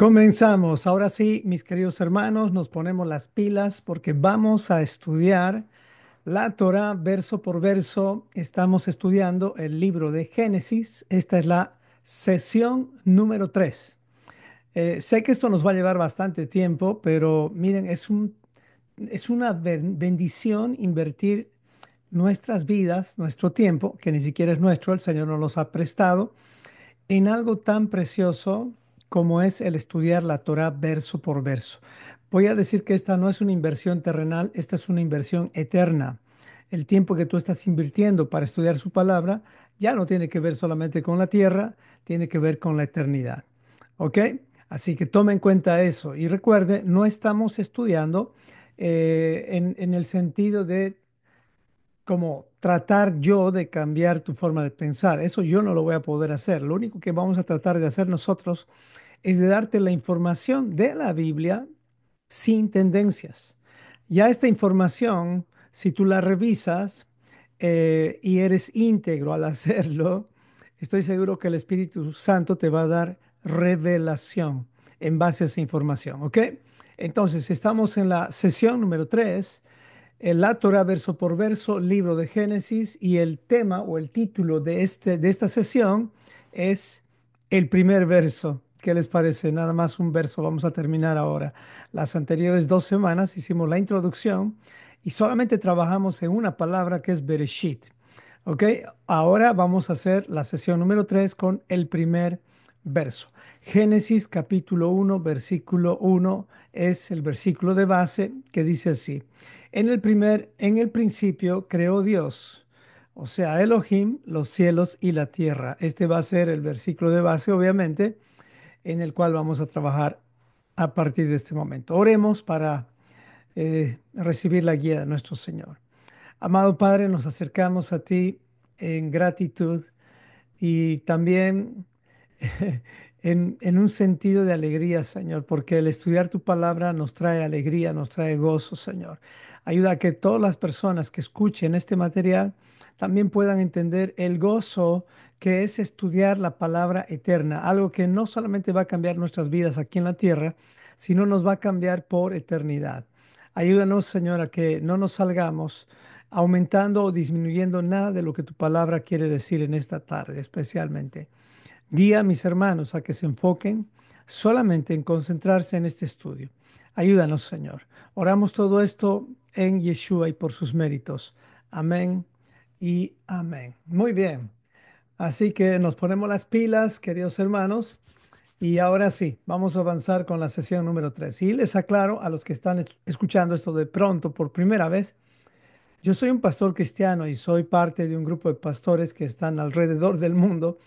Comenzamos. Ahora sí, mis queridos hermanos, nos ponemos las pilas porque vamos a estudiar la Torá verso por verso. Estamos estudiando el libro de Génesis. Esta es la sesión número 3. Sé que esto nos va a llevar bastante tiempo, pero miren, es una bendición invertir nuestras vidas, nuestro tiempo, que ni siquiera es nuestro, el Señor nos los ha prestado en algo tan precioso como es el estudiar la Torá verso por verso. Voy a decir que esta no es una inversión terrenal, esta es una inversión eterna. El tiempo que tú estás invirtiendo para estudiar su palabra ya no tiene que ver solamente con la tierra, tiene que ver con la eternidad. ¿Ok? Así que tome en cuenta eso y recuerde, no estamos estudiando en el sentido de como tratar yo de cambiar tu forma de pensar. Eso yo no lo voy a poder hacer. Lo único que vamos a tratar de hacer nosotros es de darte la información de la Biblia sin tendencias. Ya esta información, si tú la revisas y eres íntegro al hacerlo, estoy seguro que el Espíritu Santo te va a dar revelación en base a esa información, ¿ok? Entonces, estamos en la sesión número 3, la Torah verso por verso, libro de Génesis, y el tema o el título de esta sesión es el primer verso. ¿Qué les parece? Nada más un verso, vamos a terminar ahora. Las anteriores 2 semanas hicimos la introducción y solamente trabajamos en una palabra que es Bereshit. ¿Ok? Ahora vamos a hacer la sesión número 3 con el primer verso. Génesis capítulo 1, versículo 1 es el versículo de base que dice así. En el principio creó Dios, o sea, Elohim, los cielos y la tierra. Este va a ser el versículo de base, obviamente, en el cual vamos a trabajar a partir de este momento. Oremos para recibir la guía de nuestro Señor. Amado Padre, nos acercamos a ti en gratitud y también en un sentido de alegría, Señor, porque el estudiar tu palabra nos trae alegría, nos trae gozo, Señor. Ayuda a que todas las personas que escuchen este material también puedan entender el gozo que es estudiar la palabra eterna, algo que no solamente va a cambiar nuestras vidas aquí en la tierra, sino nos va a cambiar por eternidad. Ayúdanos, Señor, a que no nos salgamos aumentando o disminuyendo nada de lo que tu palabra quiere decir en esta tarde, especialmente. Guía a mis hermanos a que se enfoquen solamente en concentrarse en este estudio. Ayúdanos, Señor. Oramos todo esto en Yeshua y por sus méritos. Amén y amén. Muy bien. Así que nos ponemos las pilas, queridos hermanos. Y ahora sí, vamos a avanzar con la sesión número 3. Y les aclaro a los que están escuchando esto de pronto por primera vez, yo soy un pastor cristiano y soy parte de un grupo de pastores que están alrededor del mundo,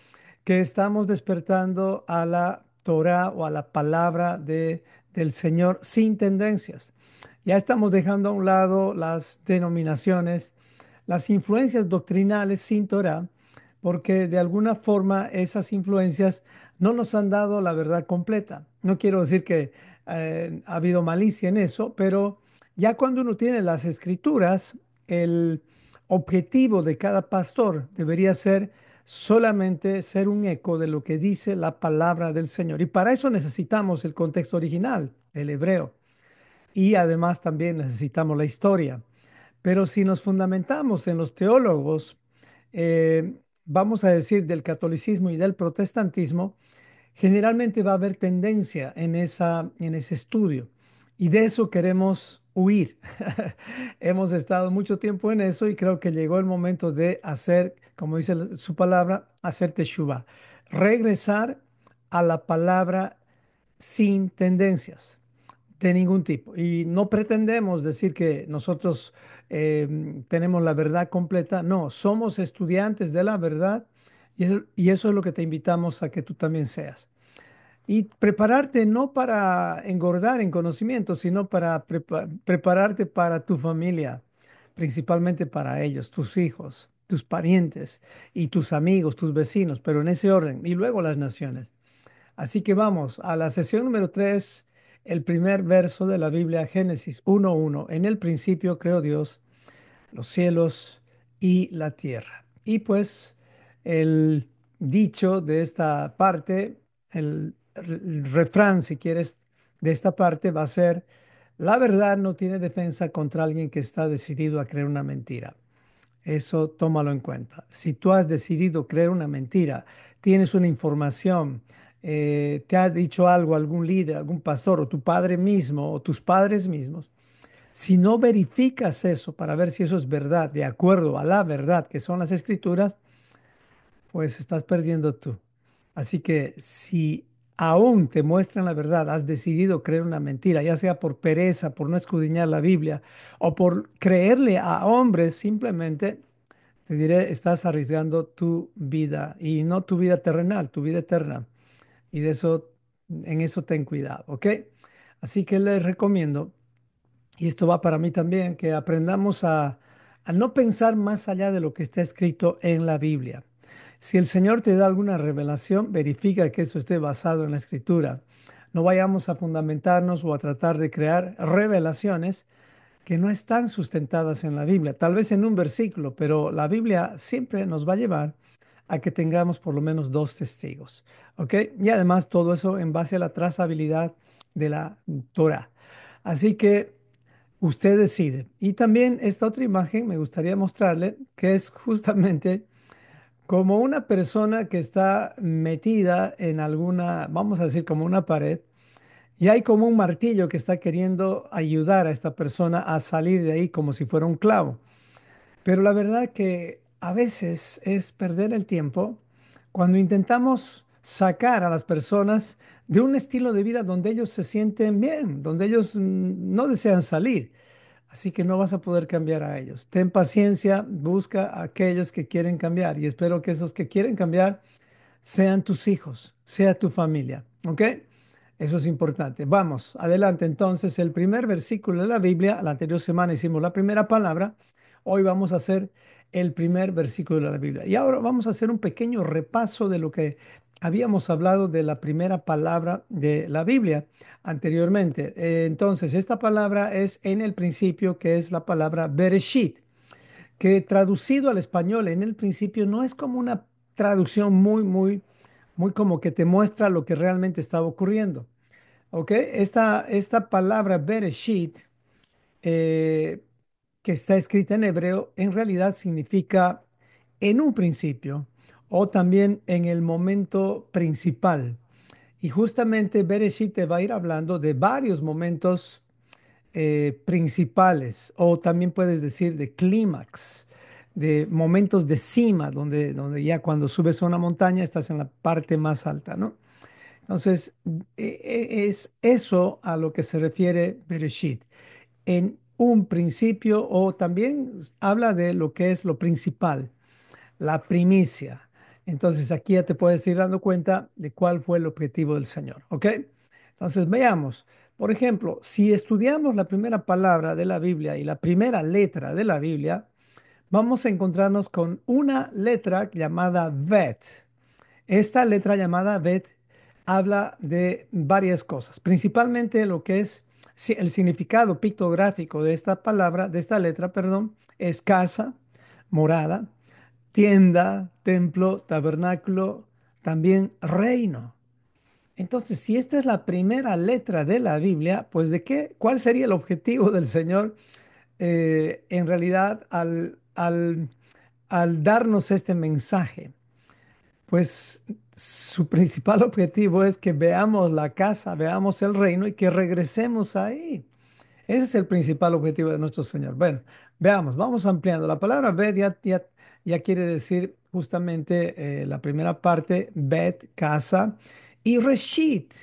que estamos despertando a la Torah o a la palabra del Señor sin tendencias. Ya estamos dejando a un lado las denominaciones, las influencias doctrinales sin Torah, porque de alguna forma esas influencias no nos han dado la verdad completa. No quiero decir que ha habido malicia en eso, pero ya cuando uno tiene las escrituras, el objetivo de cada pastor debería ser solamente ser un eco de lo que dice la palabra del Señor. Y para eso necesitamos el contexto original, el hebreo. Y además también necesitamos la historia. Pero si nos fundamentamos en los teólogos, vamos a decir, del catolicismo y del protestantismo, generalmente va a haber tendencia en ese estudio y de eso queremos huir. Hemos estado mucho tiempo en eso y creo que llegó el momento de hacer, como dice su palabra, hacer teshuvah, regresar a la palabra sin tendencias de ningún tipo. Y no pretendemos decir que nosotros tenemos la verdad completa. No, somos estudiantes de la verdad y eso es lo que te invitamos a que tú también seas. Y prepararte no para engordar en conocimiento, sino para prepararte para tu familia, principalmente para ellos, tus hijos, tus parientes y tus amigos, tus vecinos, pero en ese orden, y luego las naciones. Así que vamos a la sesión número 3, el primer verso de la Biblia, Génesis 1:1. En el principio creó Dios los cielos y la tierra. Y pues el dicho de esta parte, refrán, si quieres, de esta parte va a ser, la verdad no tiene defensa contra alguien que está decidido a creer una mentira. Eso tómalo en cuenta. Si tú has decidido creer una mentira, tienes una información, te ha dicho algo algún líder, algún pastor o tu padre mismo o tus padres mismos, si no verificas eso para ver si eso es verdad, de acuerdo a la verdad que son las escrituras, pues estás perdiendo tú. Así que si aún te muestran la verdad, has decidido creer una mentira, ya sea por pereza, por no escudriñar la Biblia o por creerle a hombres simplemente, te diré, estás arriesgando tu vida y no tu vida terrenal, tu vida eterna. Y de eso, en eso ten cuidado, ¿ok? Así que les recomiendo, y esto va para mí también, que aprendamos a no pensar más allá de lo que está escrito en la Biblia. Si el Señor te da alguna revelación, verifica que eso esté basado en la Escritura. No vayamos a fundamentarnos o a tratar de crear revelaciones que no están sustentadas en la Biblia, tal vez en un versículo, pero la Biblia siempre nos va a llevar a que tengamos por lo menos dos testigos, ¿ok? Y además todo eso en base a la trazabilidad de la Torah. Así que usted decide. Y también esta otra imagen me gustaría mostrarle, que es justamente como una persona que está metida en alguna, vamos a decir, como una pared, y hay como un martillo que está queriendo ayudar a esta persona a salir de ahí como si fuera un clavo. Pero la verdad que a veces es perder el tiempo cuando intentamos sacar a las personas de un estilo de vida donde ellos se sienten bien, donde ellos no desean salir. Así que no vas a poder cambiar a ellos. Ten paciencia, busca a aquellos que quieren cambiar y espero que esos que quieren cambiar sean tus hijos, sea tu familia. ¿Ok? Eso es importante. Vamos, adelante. Entonces, el primer versículo de la Biblia, la anterior semana hicimos la primera palabra, hoy vamos a hacer el primer versículo de la Biblia. Y ahora vamos a hacer un pequeño repaso de lo que habíamos hablado de la primera palabra de la Biblia anteriormente. Entonces, esta palabra es en el principio, que es la palabra Bereshit, que traducido al español en el principio no es como una traducción muy como que te muestra lo que realmente estaba ocurriendo. ¿Ok? Esta palabra Bereshit, eh, que está escrita en hebreo, en realidad significa en un principio o también en el momento principal. Y justamente Bereshit te va a ir hablando de varios momentos principales, o también puedes decir de clímax, de momentos de cima, donde ya cuando subes a una montaña estás en la parte más alta, ¿no? Entonces, es eso a lo que se refiere Bereshit. En un principio, o también habla de lo que es lo principal, la primicia. Entonces, aquí ya te puedes ir dando cuenta de cuál fue el objetivo del Señor, ¿ok? Entonces, veamos. Por ejemplo, si estudiamos la primera palabra de la Biblia y la primera letra de la Biblia, vamos a encontrarnos con una letra llamada Bet. Esta letra llamada Bet habla de varias cosas, principalmente lo que es el significado pictográfico de esta palabra, de esta letra, perdón, es casa, morada, tienda, templo, tabernáculo, también reino. Entonces, si esta es la primera letra de la Biblia, pues ¿de qué? ¿Cuál sería el objetivo del Señor en realidad al darnos este mensaje? Pues su principal objetivo es que veamos la casa, veamos el reino y que regresemos ahí. Ese es el principal objetivo de nuestro Señor. Bueno, veamos, vamos ampliando. La palabra bet ya quiere decir justamente la primera parte, bet, casa, y reshit,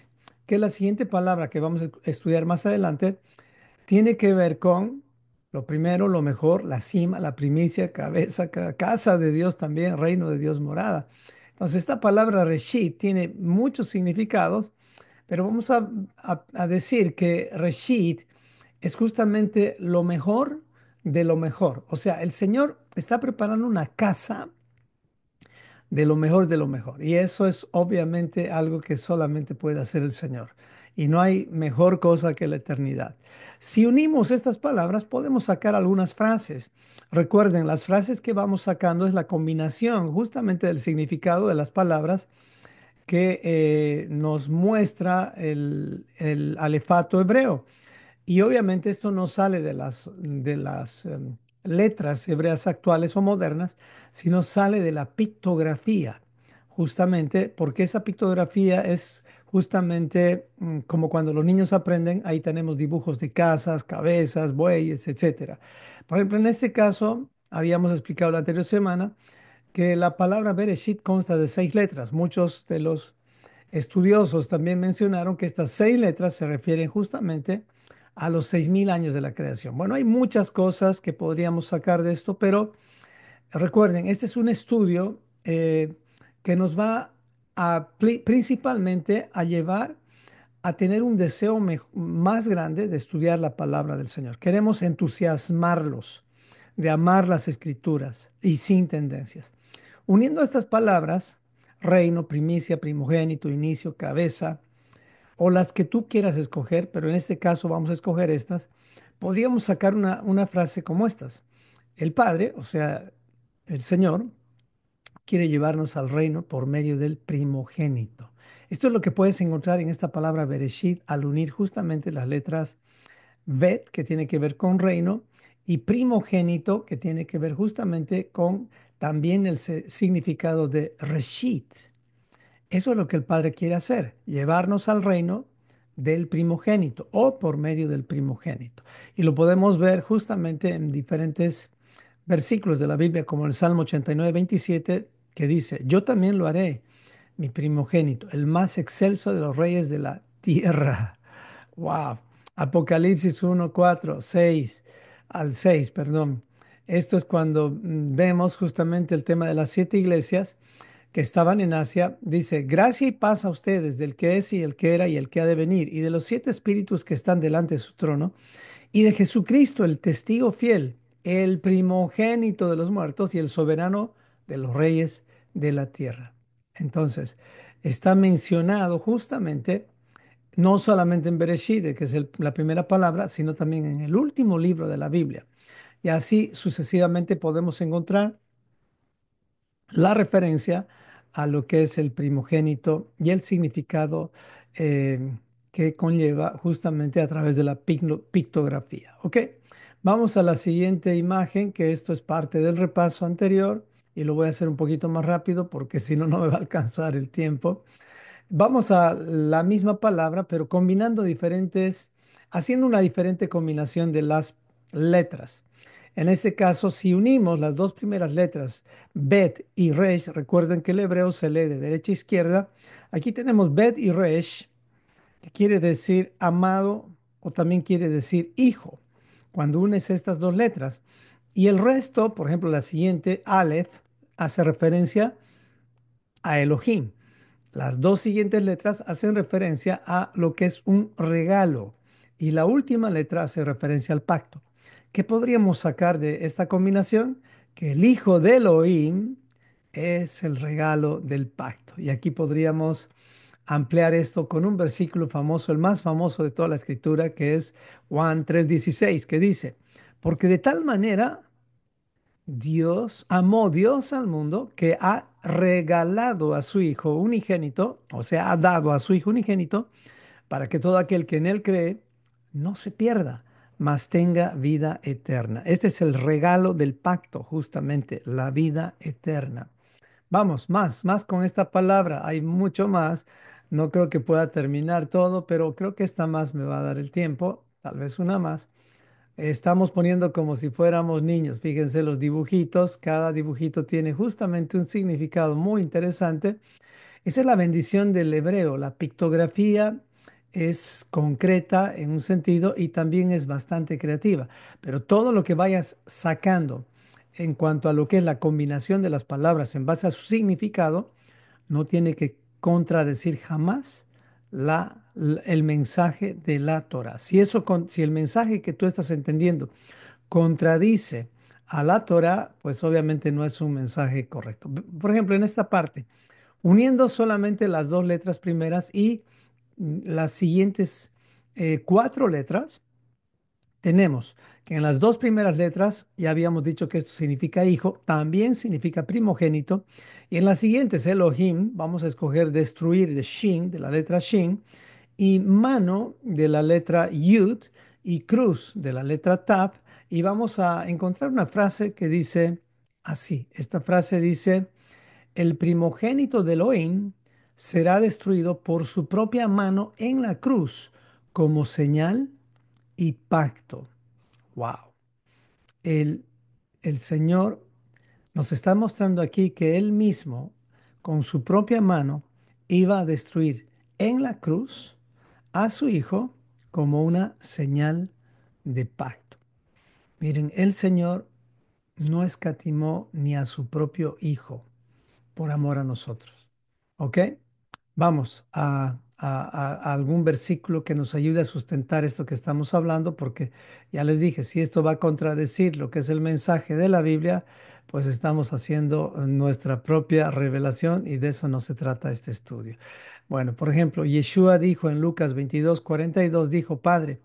que es la siguiente palabra que vamos a estudiar más adelante, tiene que ver con lo primero, lo mejor, la cima, la primicia, cabeza, casa de Dios también, reino de Dios, morada. Entonces, esta palabra reshit tiene muchos significados, pero vamos a decir que reshit es justamente lo mejor de lo mejor. O sea, el Señor está preparando una casa de lo mejor de lo mejor. Y eso es obviamente algo que solamente puede hacer el Señor. Y no hay mejor cosa que la eternidad. Si unimos estas palabras, podemos sacar algunas frases. Recuerden, las frases que vamos sacando es la combinación justamente del significado de las palabras que nos muestra el alefato hebreo. Y obviamente esto no sale de las letras hebreas actuales o modernas, sino sale de la pictografía, justamente porque esa pictografía es justamente como cuando los niños aprenden, ahí tenemos dibujos de casas, cabezas, bueyes, etcétera. Por ejemplo, en este caso, habíamos explicado la anterior semana que la palabra Bereshit consta de 6 letras. Muchos de los estudiosos también mencionaron que estas 6 letras se refieren justamente a los 6.000 años de la creación. Bueno, hay muchas cosas que podríamos sacar de esto, pero recuerden, este es un estudio que nos va a principalmente a llevar a tener un deseo más grande de estudiar la palabra del Señor. Queremos entusiasmarlos de amar las escrituras y sin tendencias. Uniendo estas palabras, reino, primicia, primogénito, inicio, cabeza, o las que tú quieras escoger, pero en este caso vamos a escoger estas, podríamos sacar una frase como estas. El Padre, o sea, el Señor, quiere llevarnos al reino por medio del primogénito. Esto es lo que puedes encontrar en esta palabra Bereshit al unir justamente las letras Bet, que tiene que ver con reino, y primogénito, que tiene que ver justamente con también el significado de Reshit. Eso es lo que el Padre quiere hacer, llevarnos al reino del primogénito o por medio del primogénito. Y lo podemos ver justamente en diferentes versículos de la Biblia, como el Salmo 89:27, que dice, yo también lo haré, mi primogénito, el más excelso de los reyes de la tierra. Wow. Apocalipsis 1:4, 6 al 6, perdón. Esto es cuando vemos justamente el tema de las 7 iglesias que estaban en Asia. Dice, gracia y paz a ustedes, del que es y el que era y el que ha de venir, y de los 7 espíritus que están delante de su trono, y de Jesucristo, el testigo fiel, el primogénito de los muertos y el soberano de los reyes de la tierra. Entonces, está mencionado justamente, no solamente en Bereshit, que es la primera palabra, sino también en el último libro de la Biblia. Y así sucesivamente podemos encontrar la referencia a lo que es el primogénito y el significado que conlleva justamente a través de la pictografía. ¿Ok? Vamos a la siguiente imagen, que esto es parte del repaso anterior y lo voy a hacer un poquito más rápido porque si no, no me va a alcanzar el tiempo. Vamos a la misma palabra, pero combinando diferentes, haciendo una diferente combinación de las letras. En este caso, si unimos las dos primeras letras, Bet y Resh, recuerden que el hebreo se lee de derecha a izquierda. Aquí tenemos Bet y Resh, que quiere decir amado o también quiere decir hijo, cuando unes estas dos letras. Y el resto, por ejemplo, la siguiente, Aleph, hace referencia a Elohim. Las dos siguientes letras hacen referencia a lo que es un regalo y la última letra hace referencia al pacto. ¿Qué podríamos sacar de esta combinación? Que el hijo de Elohim es el regalo del pacto. Y aquí podríamos ampliar esto con un versículo famoso, el más famoso de toda la escritura, que es Juan 3:16, que dice, porque de tal manera amó Dios al mundo que ha regalado a su Hijo unigénito, o sea, ha dado a su Hijo unigénito, para que todo aquel que en Él cree no se pierda, mas tenga vida eterna. Este es el regalo del pacto, justamente, la vida eterna. Vamos, más con esta palabra. Hay mucho más. No creo que pueda terminar todo, pero creo que esta más me va a dar el tiempo, tal vez una más. Estamos poniendo como si fuéramos niños. Fíjense los dibujitos. Cada dibujito tiene justamente un significado muy interesante. Esa es la bendición del hebreo. La pictografía es concreta en un sentido y también es bastante creativa. Pero todo lo que vayas sacando en cuanto a lo que es la combinación de las palabras en base a su significado, no tiene que contradecir jamás el mensaje de la Torah. Si el mensaje que tú estás entendiendo contradice a la Torah, pues obviamente no es un mensaje correcto. Por ejemplo, en esta parte, uniendo solamente las dos letras primeras y las siguientes 4 letras, tenemos que en las dos primeras letras ya habíamos dicho que esto significa hijo, también significa primogénito. Y en las siguientes, Elohim, vamos a escoger destruir de Shin, de la letra Shin, y mano de la letra Yud, y cruz de la letra Tav. Y vamos a encontrar una frase que dice así. Esta frase dice, el primogénito de Elohim será destruido por su propia mano en la cruz como señal y pacto. Wow. El, el Señor nos está mostrando aquí que Él mismo, con su propia mano, iba a destruir en la cruz a su Hijo como una señal de pacto. Miren, el Señor no escatimó ni a su propio Hijo por amor a nosotros. ¿Ok? Vamos a algún versículo que nos ayude a sustentar esto que estamos hablando, porque ya les dije, si esto va a contradecir lo que es el mensaje de la Biblia, pues estamos haciendo nuestra propia revelación y de eso no se trata este estudio. Bueno, por ejemplo, Yeshua dijo en Lucas 22:42, dijo, Padre,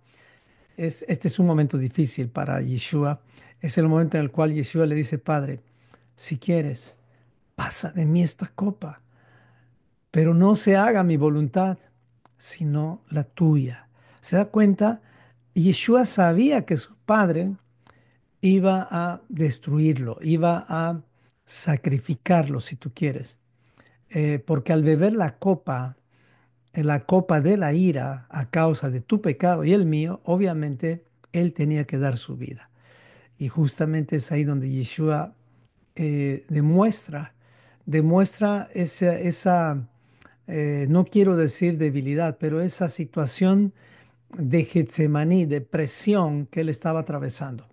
este es un momento difícil para Yeshua, es el momento en el cual Yeshua le dice, Padre, si quieres, pasa de mí esta copa, pero no se haga mi voluntad, sino la tuya. ¿Se da cuenta? Yeshua sabía que su padre iba a destruirlo, iba a sacrificarlo, si tú quieres. Porque al beber la copa de la ira a causa de tu pecado y el mío, obviamente él tenía que dar su vida. Y justamente es ahí donde Yeshua demuestra no quiero decir debilidad, pero esa situación de Getsemaní, de presión que él estaba atravesando.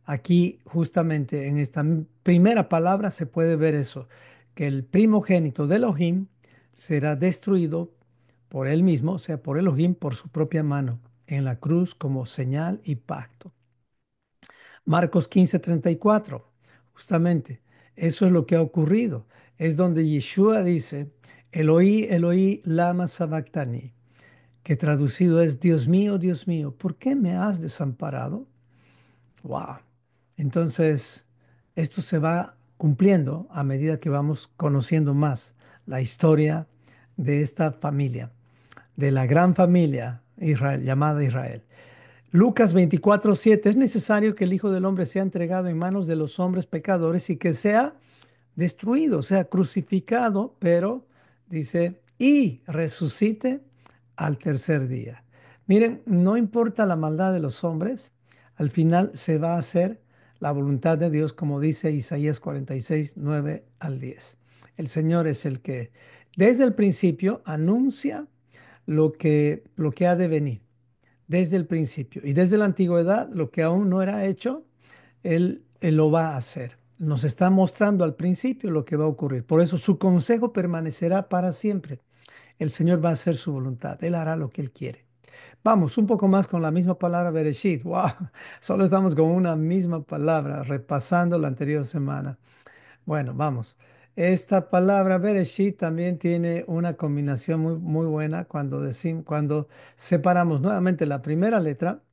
Aquí, justamente en esta primera palabra se puede ver eso, que el primogénito de Elohim será destruido por él mismo, o sea, por Elohim, por su propia mano, en la cruz como señal y pacto. Marcos 15:34, justamente, eso es lo que ha ocurrido. Es donde Yeshua dice, Eloí, Eloí, lama sabactani, que traducido es, Dios mío, ¿por qué me has desamparado? Wow. Entonces, esto se va cumpliendo a medida que vamos conociendo más la historia de esta familia, de la gran familia Israel, llamada Israel. Lucas 24:7, es necesario que el Hijo del Hombre sea entregado en manos de los hombres pecadores y que sea destruido, sea crucificado, pero dice, y resucite al tercer día. Miren, no importa la maldad de los hombres, al final se va a hacer la voluntad de Dios, como dice Isaías 46:9 al 10. El Señor es el que desde el principio anuncia lo que ha de venir desde el principio y desde la antigüedad, lo que aún no era hecho, él lo va a hacer. Nos está mostrando al principio lo que va a ocurrir. Por eso su consejo permanecerá para siempre. El Señor va a hacer su voluntad. Él hará lo que Él quiere. Vamos, un poco más con la misma palabra Bereshit. Wow, solo estamos con una misma palabra, repasando la anterior semana. Bueno, vamos. Esta palabra Bereshit también tiene una combinación muy, muy buena cuando separamos nuevamente la primera letra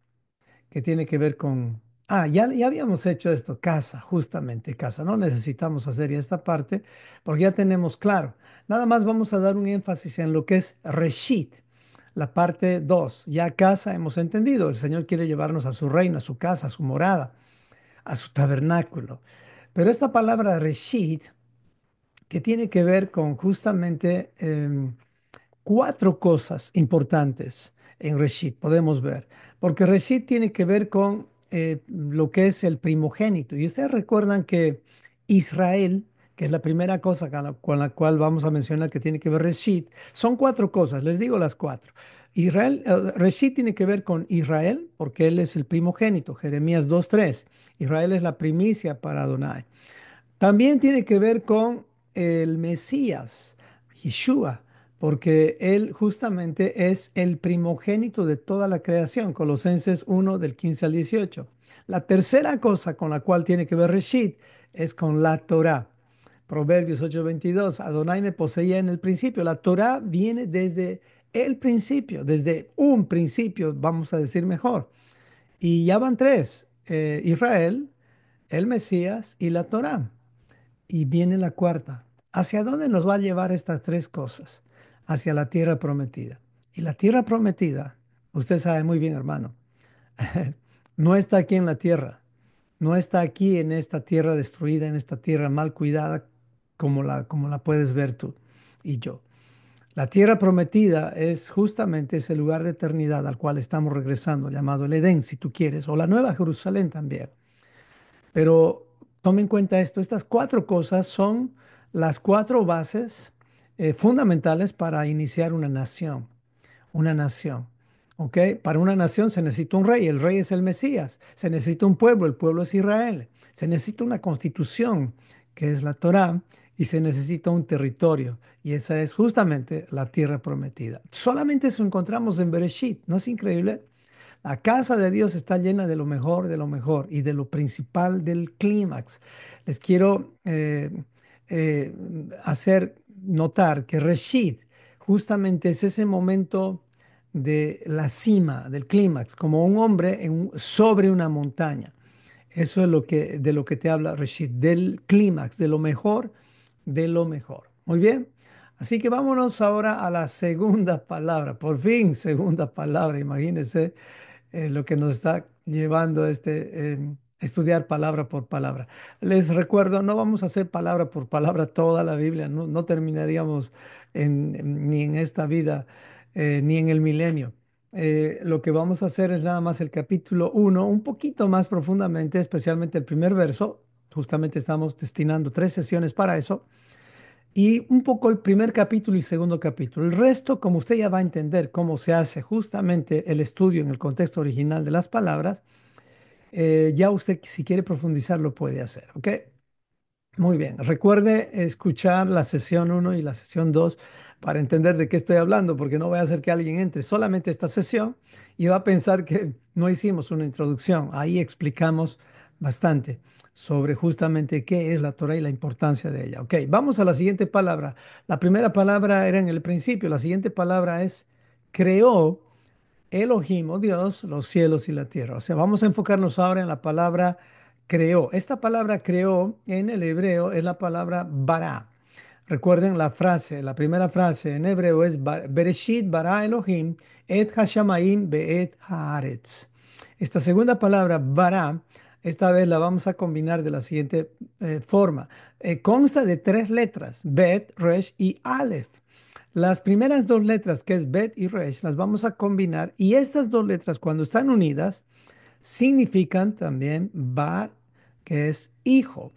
que tiene que ver con... Ah, ya habíamos hecho esto, casa, justamente casa. No necesitamos hacer ya esta parte porque ya tenemos claro. Nada más vamos a dar un énfasis en lo que es Reshit, la parte 2. Ya casa hemos entendido. El Señor quiere llevarnos a su reino, a su casa, a su morada, a su tabernáculo. Pero esta palabra Reshit que tiene que ver con justamente cuatro cosas importantes en Reshit, podemos ver. Porque Reshit tiene que ver con lo que es el primogénito. Y ustedes recuerdan que Israel, que es la primera cosa con la cual vamos a mencionar que tiene que ver Reshit, son cuatro cosas, les digo las cuatro. Reshit tiene que ver con Israel, porque él es el primogénito, Jeremías 2:3. Israel es la primicia para Adonai. También tiene que ver con el Mesías, Yeshua, porque él justamente es el primogénito de toda la creación, Colosenses 1 del 15 al 18. La tercera cosa con la cual tiene que ver Reshit es con la Torá. Proverbios 8:22, Adonai me poseía en el principio. La Torá viene desde el principio, desde un principio, vamos a decir mejor. Y ya van tres, Israel, el Mesías y la Torá. Y viene la cuarta. ¿Hacia dónde nos va a llevar estas tres cosas? Hacia la tierra prometida. Y la tierra prometida, usted sabe muy bien, hermano, no está aquí en la tierra. No está aquí en esta tierra destruida, en esta tierra mal cuidada, como la puedes ver tú y yo. La tierra prometida es justamente ese lugar de eternidad al cual estamos regresando, llamado el Edén, si tú quieres, o la Nueva Jerusalén también. Pero tome en cuenta esto, estas cuatro cosas son las cuatro bases fundamentales para iniciar una nación, una nación. ¿Ok? Para una nación se necesita un rey, el rey es el Mesías. Se necesita un pueblo, el pueblo es Israel. Se necesita una constitución, que es la Torá, y se necesita un territorio, y esa es justamente la tierra prometida. Solamente eso encontramos en Bereshit, ¿no es increíble? La casa de Dios está llena de lo mejor y de lo principal del clímax. Les quiero eh, hacer notar que Reshit justamente es ese momento de la cima, del clímax, como un hombre sobre una montaña. Eso es de lo que te habla Reshit, del clímax, de lo mejor, de lo mejor. Muy bien. Así que vámonos ahora a la segunda palabra. Por fin, segunda palabra. Imagínense lo que nos está llevando estudiar palabra por palabra. Les recuerdo, no vamos a hacer palabra por palabra toda la Biblia, no, no terminaríamos ni en esta vida, ni en el milenio. Lo que vamos a hacer es nada más el capítulo uno un poquito más profundamente, especialmente el primer verso. Justamente estamos destinando 3 sesiones para eso. Y un poco el primer capítulo y segundo capítulo. El resto, como usted ya va a entender cómo se hace justamente el estudio en el contexto original de las palabras, ya usted si quiere profundizar lo puede hacer, ¿ok? Muy bien. Recuerde escuchar la sesión uno y la sesión 2 para entender de qué estoy hablando, porque no voy a hacer que alguien entre solamente esta sesión y va a pensar que no hicimos una introducción. Ahí explicamos bastante sobre justamente qué es la Torah y la importancia de ella. Ok, vamos a la siguiente palabra. La primera palabra era en el principio, la siguiente palabra es creó Elohim, oh Dios, los cielos y la tierra. O sea, vamos a enfocarnos ahora en la palabra creó. Esta palabra creó en el hebreo es la palabra bara. Recuerden la frase, la primera frase en hebreo es Bereshit bara Elohim et hashamayim beet haaretz. Esta segunda palabra bara, esta vez la vamos a combinar de la siguiente forma. Consta de tres letras, Bet, Resh y Aleph. Las primeras dos letras, que es Bet y Resh, las vamos a combinar y estas dos letras, cuando están unidas, significan también Bar, que es hijo.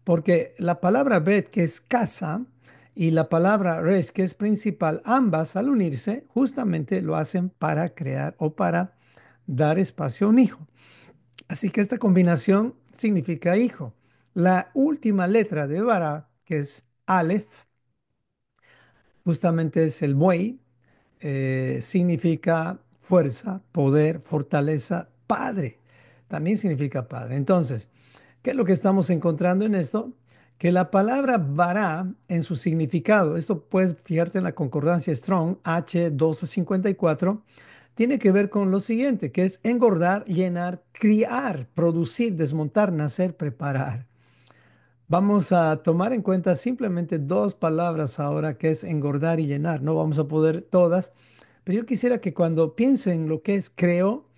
Porque la palabra Bet, que es casa, y la palabra Resh, que es principal, ambas al unirse, justamente lo hacen para crear o para dar espacio a un hijo. Así que esta combinación significa hijo. La última letra de Bara, que es Aleph, justamente es el buey, significa fuerza, poder, fortaleza, padre. También significa padre. Entonces, ¿qué es lo que estamos encontrando en esto? Que la palabra vará en su significado, esto puedes fijarte en la concordancia Strong H1254, tiene que ver con lo siguiente, que es engordar, llenar, criar, producir, desmontar, nacer, preparar. Vamos a tomar en cuenta simplemente dos palabras ahora, que es engordar y llenar. No vamos a poder todas, pero yo quisiera que cuando piense en lo que es creo,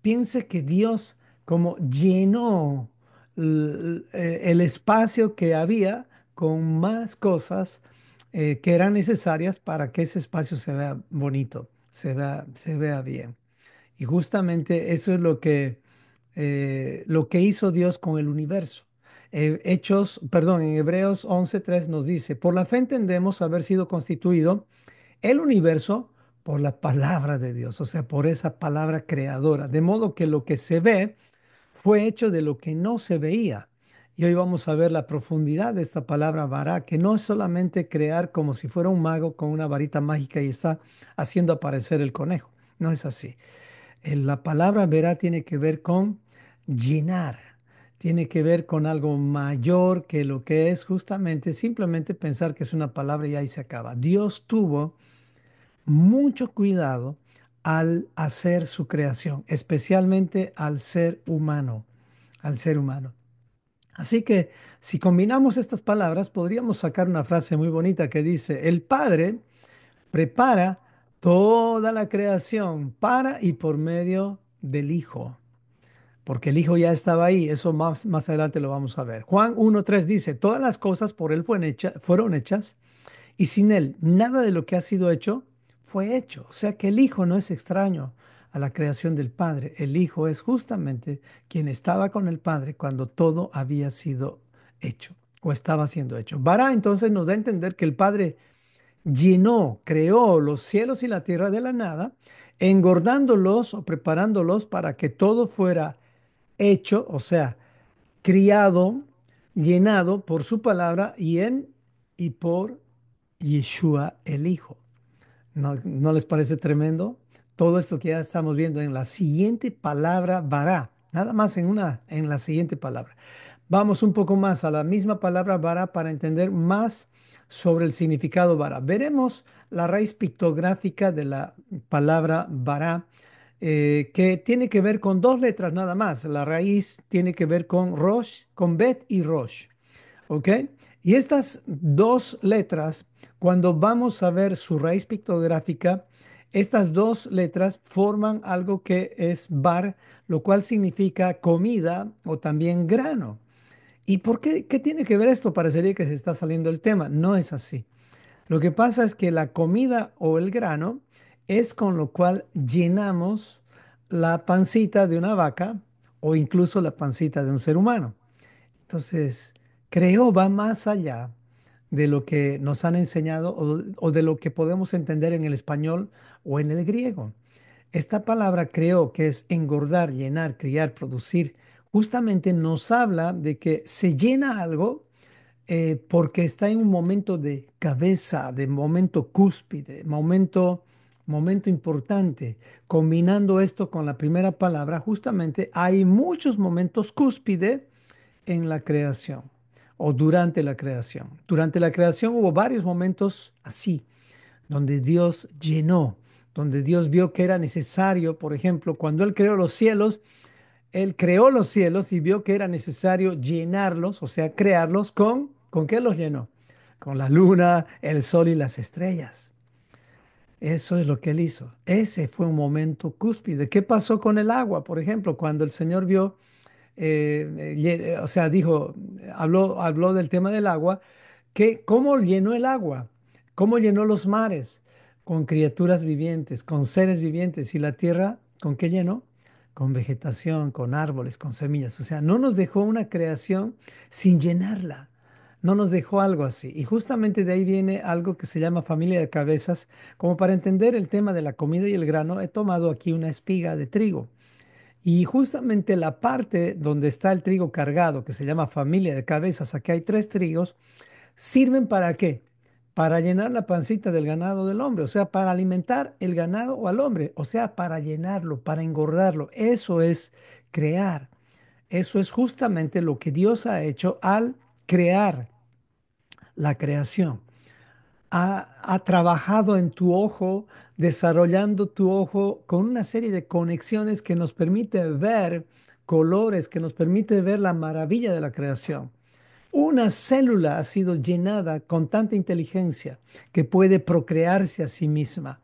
piense que Dios como llenó el espacio que había con más cosas que eran necesarias para que ese espacio se vea bonito, se vea bien. Y justamente eso es lo que hizo Dios con el universo. En Hebreos 11:3 nos dice, por la fe entendemos haber sido constituido el universo por la palabra de Dios, o sea, por esa palabra creadora, de modo que lo que se ve fue hecho de lo que no se veía. Y hoy vamos a ver la profundidad de esta palabra vará, que no es solamente crear como si fuera un mago con una varita mágica y está haciendo aparecer el conejo. No es así. La palabra verá tiene que ver con llenar, tiene que ver con algo mayor que lo que es justamente simplemente pensar que es una palabra y ahí se acaba. Dios tuvo mucho cuidado al hacer su creación, especialmente al ser humano. Así que si combinamos estas palabras, podríamos sacar una frase muy bonita que dice, el Padre prepara toda la creación para y por medio del Hijo, porque el Hijo ya estaba ahí, eso más adelante lo vamos a ver. Juan 1.3 dice, todas las cosas por Él fueron hechas y sin Él nada de lo que ha sido hecho fue hecho. O sea que el Hijo no es extraño a la creación del Padre, el Hijo es justamente quien estaba con el Padre cuando todo había sido hecho o estaba siendo hecho. Bara entonces nos da a entender que el Padre llenó, creó los cielos y la tierra de la nada, engordándolos o preparándolos para que todo fuera hecho, o sea, criado, llenado por su palabra y en y por Yeshua el Hijo. ¿No les parece tremendo? Todo esto que ya estamos viendo en la siguiente palabra vará, nada más en la siguiente palabra. Vamos un poco más a la misma palabra vara para entender más sobre el significado vara. Veremos la raíz pictográfica de la palabra vara, que tiene que ver con dos letras nada más. La raíz tiene que ver con Rosh, con Bet y Rosh. ¿Ok? Y estas dos letras, cuando vamos a ver su raíz pictográfica, estas dos letras forman algo que es bar, lo cual significa comida o también grano. ¿Y por qué? ¿Qué tiene que ver esto? Parecería que se está saliendo el tema. No es así. Lo que pasa es que la comida o el grano es con lo cual llenamos la pancita de una vaca o incluso la pancita de un ser humano. Entonces, creo va más allá de lo que nos han enseñado o de lo que podemos entender en el español o en el griego. Esta palabra creo que es engordar, llenar, criar, producir. Justamente nos habla de que se llena algo porque está en un momento de cabeza, de momento cúspide, momento importante. Combinando esto con la primera palabra, justamente hay muchos momentos cúspide en la creación o durante la creación. Durante la creación hubo varios momentos así, donde Dios llenó, donde Dios vio que era necesario, por ejemplo, cuando Él creó los cielos, Él creó los cielos y vio que era necesario llenarlos, o sea, crearlos ¿con qué los llenó? Con la luna, el sol y las estrellas. Eso es lo que Él hizo. Ese fue un momento cúspide. ¿Qué pasó con el agua, por ejemplo, cuando el Señor vio o sea, habló del tema del agua, que cómo llenó el agua, cómo llenó los mares, con criaturas vivientes, con seres vivientes, y la tierra, ¿con qué llenó? Con vegetación, con árboles, con semillas. O sea, no nos dejó una creación sin llenarla. No nos dejó algo así. Y justamente de ahí viene algo que se llama familia de cabezas. Como para entender el tema de la comida y el grano, he tomado aquí una espiga de trigo. Y justamente la parte donde está el trigo cargado, que se llama familia de cabezas, aquí hay tres trigos, ¿sirven para qué? Para llenar la pancita del ganado del hombre, o sea, para alimentar el ganado o al hombre, o sea, para llenarlo, para engordarlo. Eso es crear. Eso es justamente lo que Dios ha hecho al crear la creación. Ha trabajado en tu ojo, desarrollando tu ojo con una serie de conexiones que nos permite ver colores, que nos permite ver la maravilla de la creación. Una célula ha sido llenada con tanta inteligencia que puede procrearse a sí misma.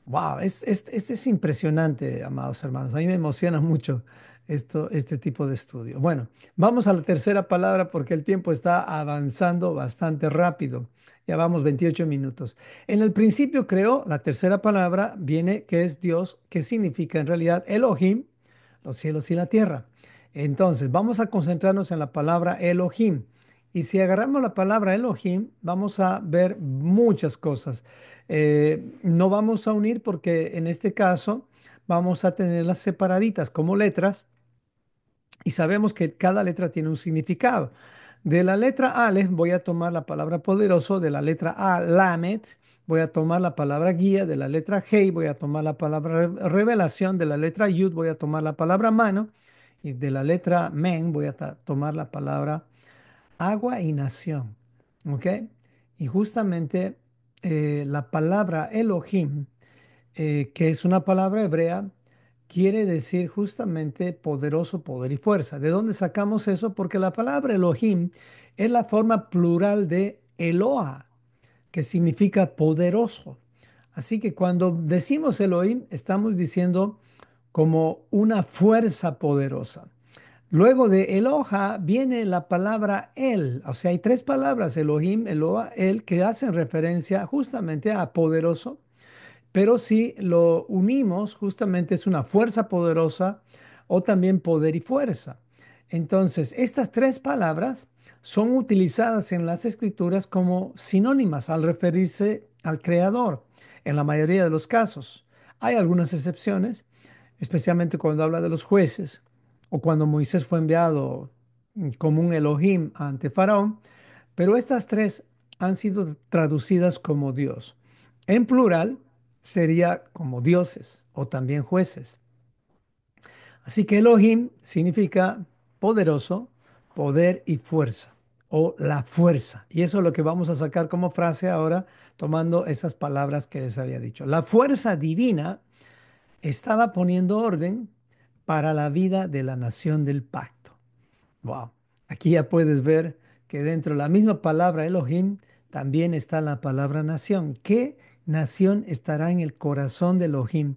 Wow, es impresionante, amados hermanos. A mí me emociona mucho este tipo de estudio. Bueno, vamos a la tercera palabra porque el tiempo está avanzando bastante rápido. Ya vamos 28 minutos. En el principio creó, la tercera palabra viene que es Dios, que significa en realidad Elohim, los cielos y la tierra. Entonces, vamos a concentrarnos en la palabra Elohim. Y si agarramos la palabra Elohim, vamos a ver muchas cosas. No vamos a unir porque en este caso vamos a tenerlas separaditas como letras y sabemos que cada letra tiene un significado. De la letra Aleph voy a tomar la palabra poderoso, de la letra A, Lamet, voy a tomar la palabra guía, de la letra Hei voy a tomar la palabra revelación, de la letra Yud voy a tomar la palabra mano y de la letra Men voy a tomar la palabra agua y nación. ¿Ok? Y justamente la palabra Elohim que es una palabra hebrea, quiere decir justamente poderoso, poder y fuerza. ¿De dónde sacamos eso? Porque la palabra Elohim es la forma plural de Eloah, que significa poderoso. Así que cuando decimos Elohim, estamos diciendo como una fuerza poderosa. Luego de Eloha viene la palabra El, o sea, hay tres palabras, Elohim, Eloha, El, que hacen referencia justamente a poderoso, pero si lo unimos, justamente es una fuerza poderosa o también poder y fuerza. Entonces, estas tres palabras son utilizadas en las escrituras como sinónimas al referirse al Creador, en la mayoría de los casos. Hay algunas excepciones, especialmente cuando habla de los jueces o cuando Moisés fue enviado como un Elohim ante Faraón, pero estas tres han sido traducidas como Dios. En plural sería como dioses o también jueces. Así que Elohim significa poderoso, poder y fuerza, o la fuerza. Y eso es lo que vamos a sacar como frase ahora, tomando esas palabras que les había dicho. La fuerza divina estaba poniendo orden para la vida de la nación del pacto. Wow. Aquí ya puedes ver que dentro de la misma palabra Elohim también está la palabra nación. ¿Qué nación estará en el corazón de Elohim?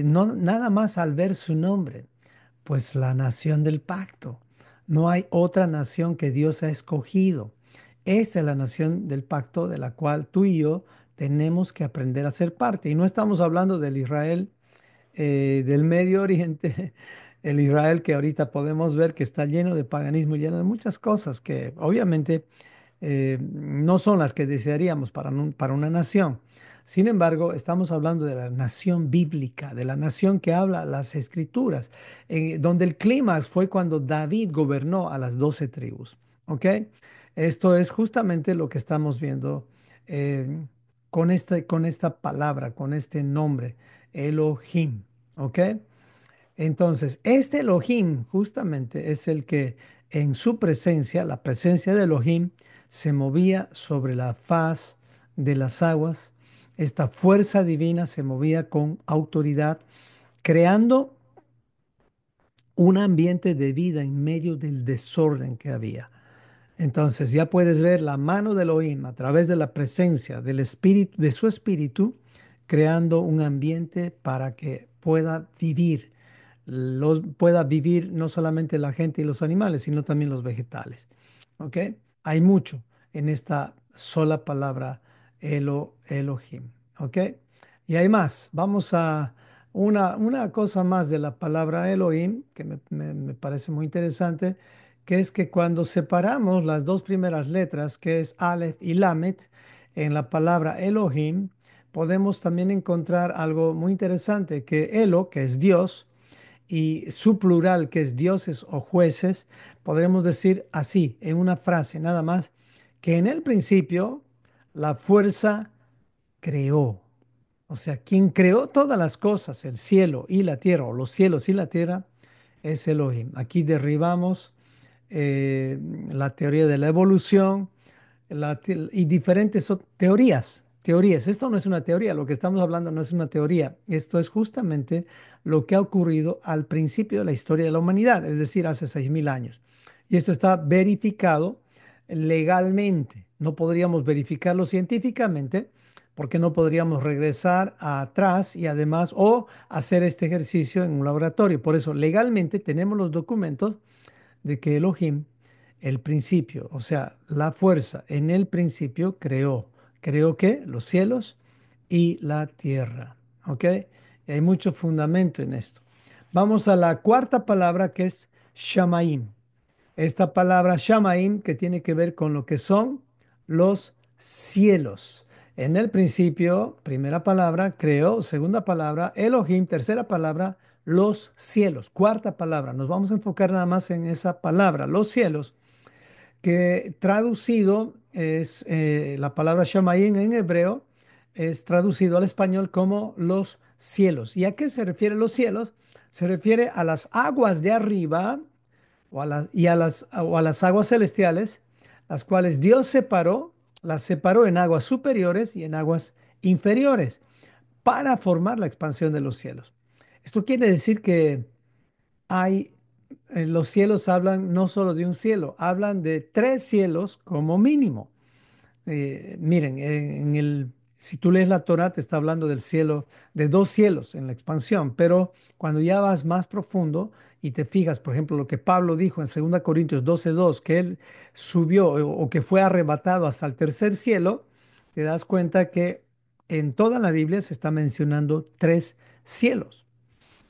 No, nada más al ver su nombre, pues la nación del pacto. No hay otra nación que Dios ha escogido. Esta es la nación del pacto de la cual tú y yo tenemos que aprender a ser parte. Y no estamos hablando del Israel del Medio Oriente, el Israel que ahorita podemos ver que está lleno de paganismo, lleno de muchas cosas que obviamente no son las que desearíamos para una nación. Sin embargo, estamos hablando de la nación bíblica, de la nación que habla las escrituras, donde el clímax fue cuando David gobernó a las 12 tribus. ¿Ok? Esto es justamente lo que estamos viendo eh, con esta palabra, con este nombre, Elohim. ¿Ok? Entonces, este Elohim justamente es el que en su presencia, la presencia de Elohim, se movía sobre la faz de las aguas. Esta fuerza divina se movía con autoridad, creando un ambiente de vida en medio del desorden que había. Entonces ya puedes ver la mano de Elohim a través de la presencia del espíritu, de su espíritu, creando un ambiente para que pueda vivir no solamente la gente y los animales, sino también los vegetales. ¿Ok? Hay mucho en esta sola palabra Elohim. ¿Ok? Y hay más. Vamos a una cosa más de la palabra Elohim que me parece muy interesante, que es que cuando separamos las dos primeras letras, que es Aleph y Lamet, en la palabra Elohim, podemos también encontrar algo muy interesante, que Elo, que es Dios, y su plural, que es dioses o jueces, podremos decir así, en una frase nada más, que en el principio la fuerza creó. O sea, quien creó todas las cosas, el cielo y la tierra, o los cielos y la tierra, es Elohim. Aquí derribamos eh, la teoría de la evolución y diferentes teorías. Teorías. Esto no es una teoría, lo que estamos hablando no es una teoría. Esto es justamente lo que ha ocurrido al principio de la historia de la humanidad, es decir, hace 6.000 años. Y esto está verificado legalmente. No podríamos verificarlo científicamente porque no podríamos regresar atrás y además o hacer este ejercicio en un laboratorio. Por eso, legalmente tenemos los documentos de que Elohim, el principio, o sea, la fuerza, en el principio creó. ¿Creó qué? Los cielos y la tierra. ¿Ok? Y hay mucho fundamento en esto. Vamos a la cuarta palabra que es Shamaim. Esta palabra Shamaim que tiene que ver con lo que son los cielos. En el principio, primera palabra, creó, segunda palabra, Elohim, tercera palabra, los cielos. Cuarta palabra, nos vamos a enfocar nada más en esa palabra, los cielos, que traducido es la palabra Shamayim en hebreo, es traducido al español como los cielos. ¿Y a qué se refiere los cielos? Se refiere a las aguas de arriba o a las aguas celestiales, las cuales Dios separó, las separó en aguas superiores y en aguas inferiores. para formar la expansión de los cielos. Esto quiere decir que hay, los cielos hablan no solo de un cielo, hablan de tres cielos como mínimo. Miren, si tú lees la Torá, te está hablando del cielo, de dos cielos en la expansión, pero cuando ya vas más profundo y te fijas, por ejemplo, lo que Pablo dijo en 2 Corintios 12:2, que él subió o que fue arrebatado hasta el tercer cielo, te das cuenta que en toda la Biblia se está mencionando tres cielos.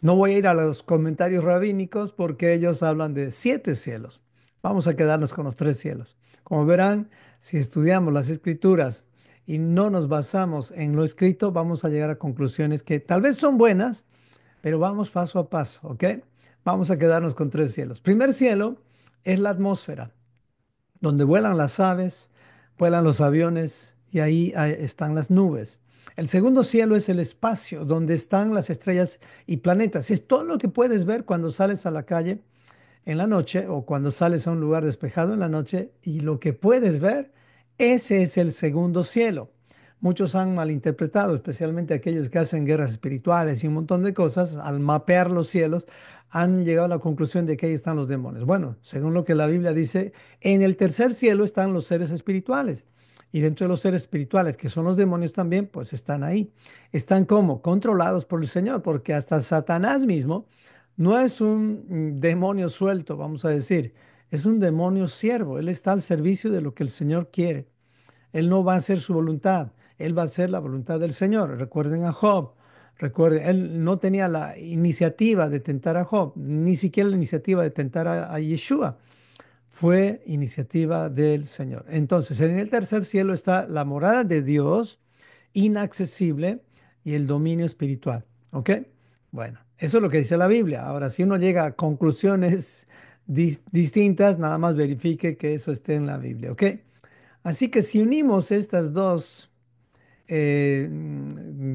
No voy a ir a los comentarios rabínicos porque ellos hablan de siete cielos. Vamos a quedarnos con los tres cielos. Como verán, si estudiamos las escrituras y no nos basamos en lo escrito, vamos a llegar a conclusiones que tal vez son buenas, pero vamos paso a paso, ¿ok? Vamos a quedarnos con tres cielos. Primer cielo es la atmósfera donde vuelan las aves, vuelan los aviones y ahí están las nubes. El segundo cielo es el espacio, donde están las estrellas y planetas. Es todo lo que puedes ver cuando sales a la calle en la noche o cuando sales a un lugar despejado en la noche y lo que puedes ver, ese es el segundo cielo. Muchos han malinterpretado, especialmente aquellos que hacen guerras espirituales y un montón de cosas, al mapear los cielos, han llegado a la conclusión de que ahí están los demonios. Bueno, según lo que la Biblia dice, en el tercer cielo están los seres espirituales. Y dentro de los seres espirituales, que son los demonios también, pues están ahí. Están como controlados por el Señor, porque hasta Satanás mismo no es un demonio suelto, vamos a decir, es un demonio siervo. Él está al servicio de lo que el Señor quiere. Él no va a hacer su voluntad, él va a hacer la voluntad del Señor. Recuerden a Job, recuerden, él no tenía la iniciativa de tentar a Job, ni siquiera la iniciativa de tentar a Yeshua. Fue iniciativa del Señor. Entonces, en el tercer cielo está la morada de Dios, inaccesible, y el dominio espiritual. ¿Ok? Bueno, eso es lo que dice la Biblia. Ahora, si uno llega a conclusiones distintas, nada más verifique que eso esté en la Biblia. ¿Ok? Así que si unimos estas dos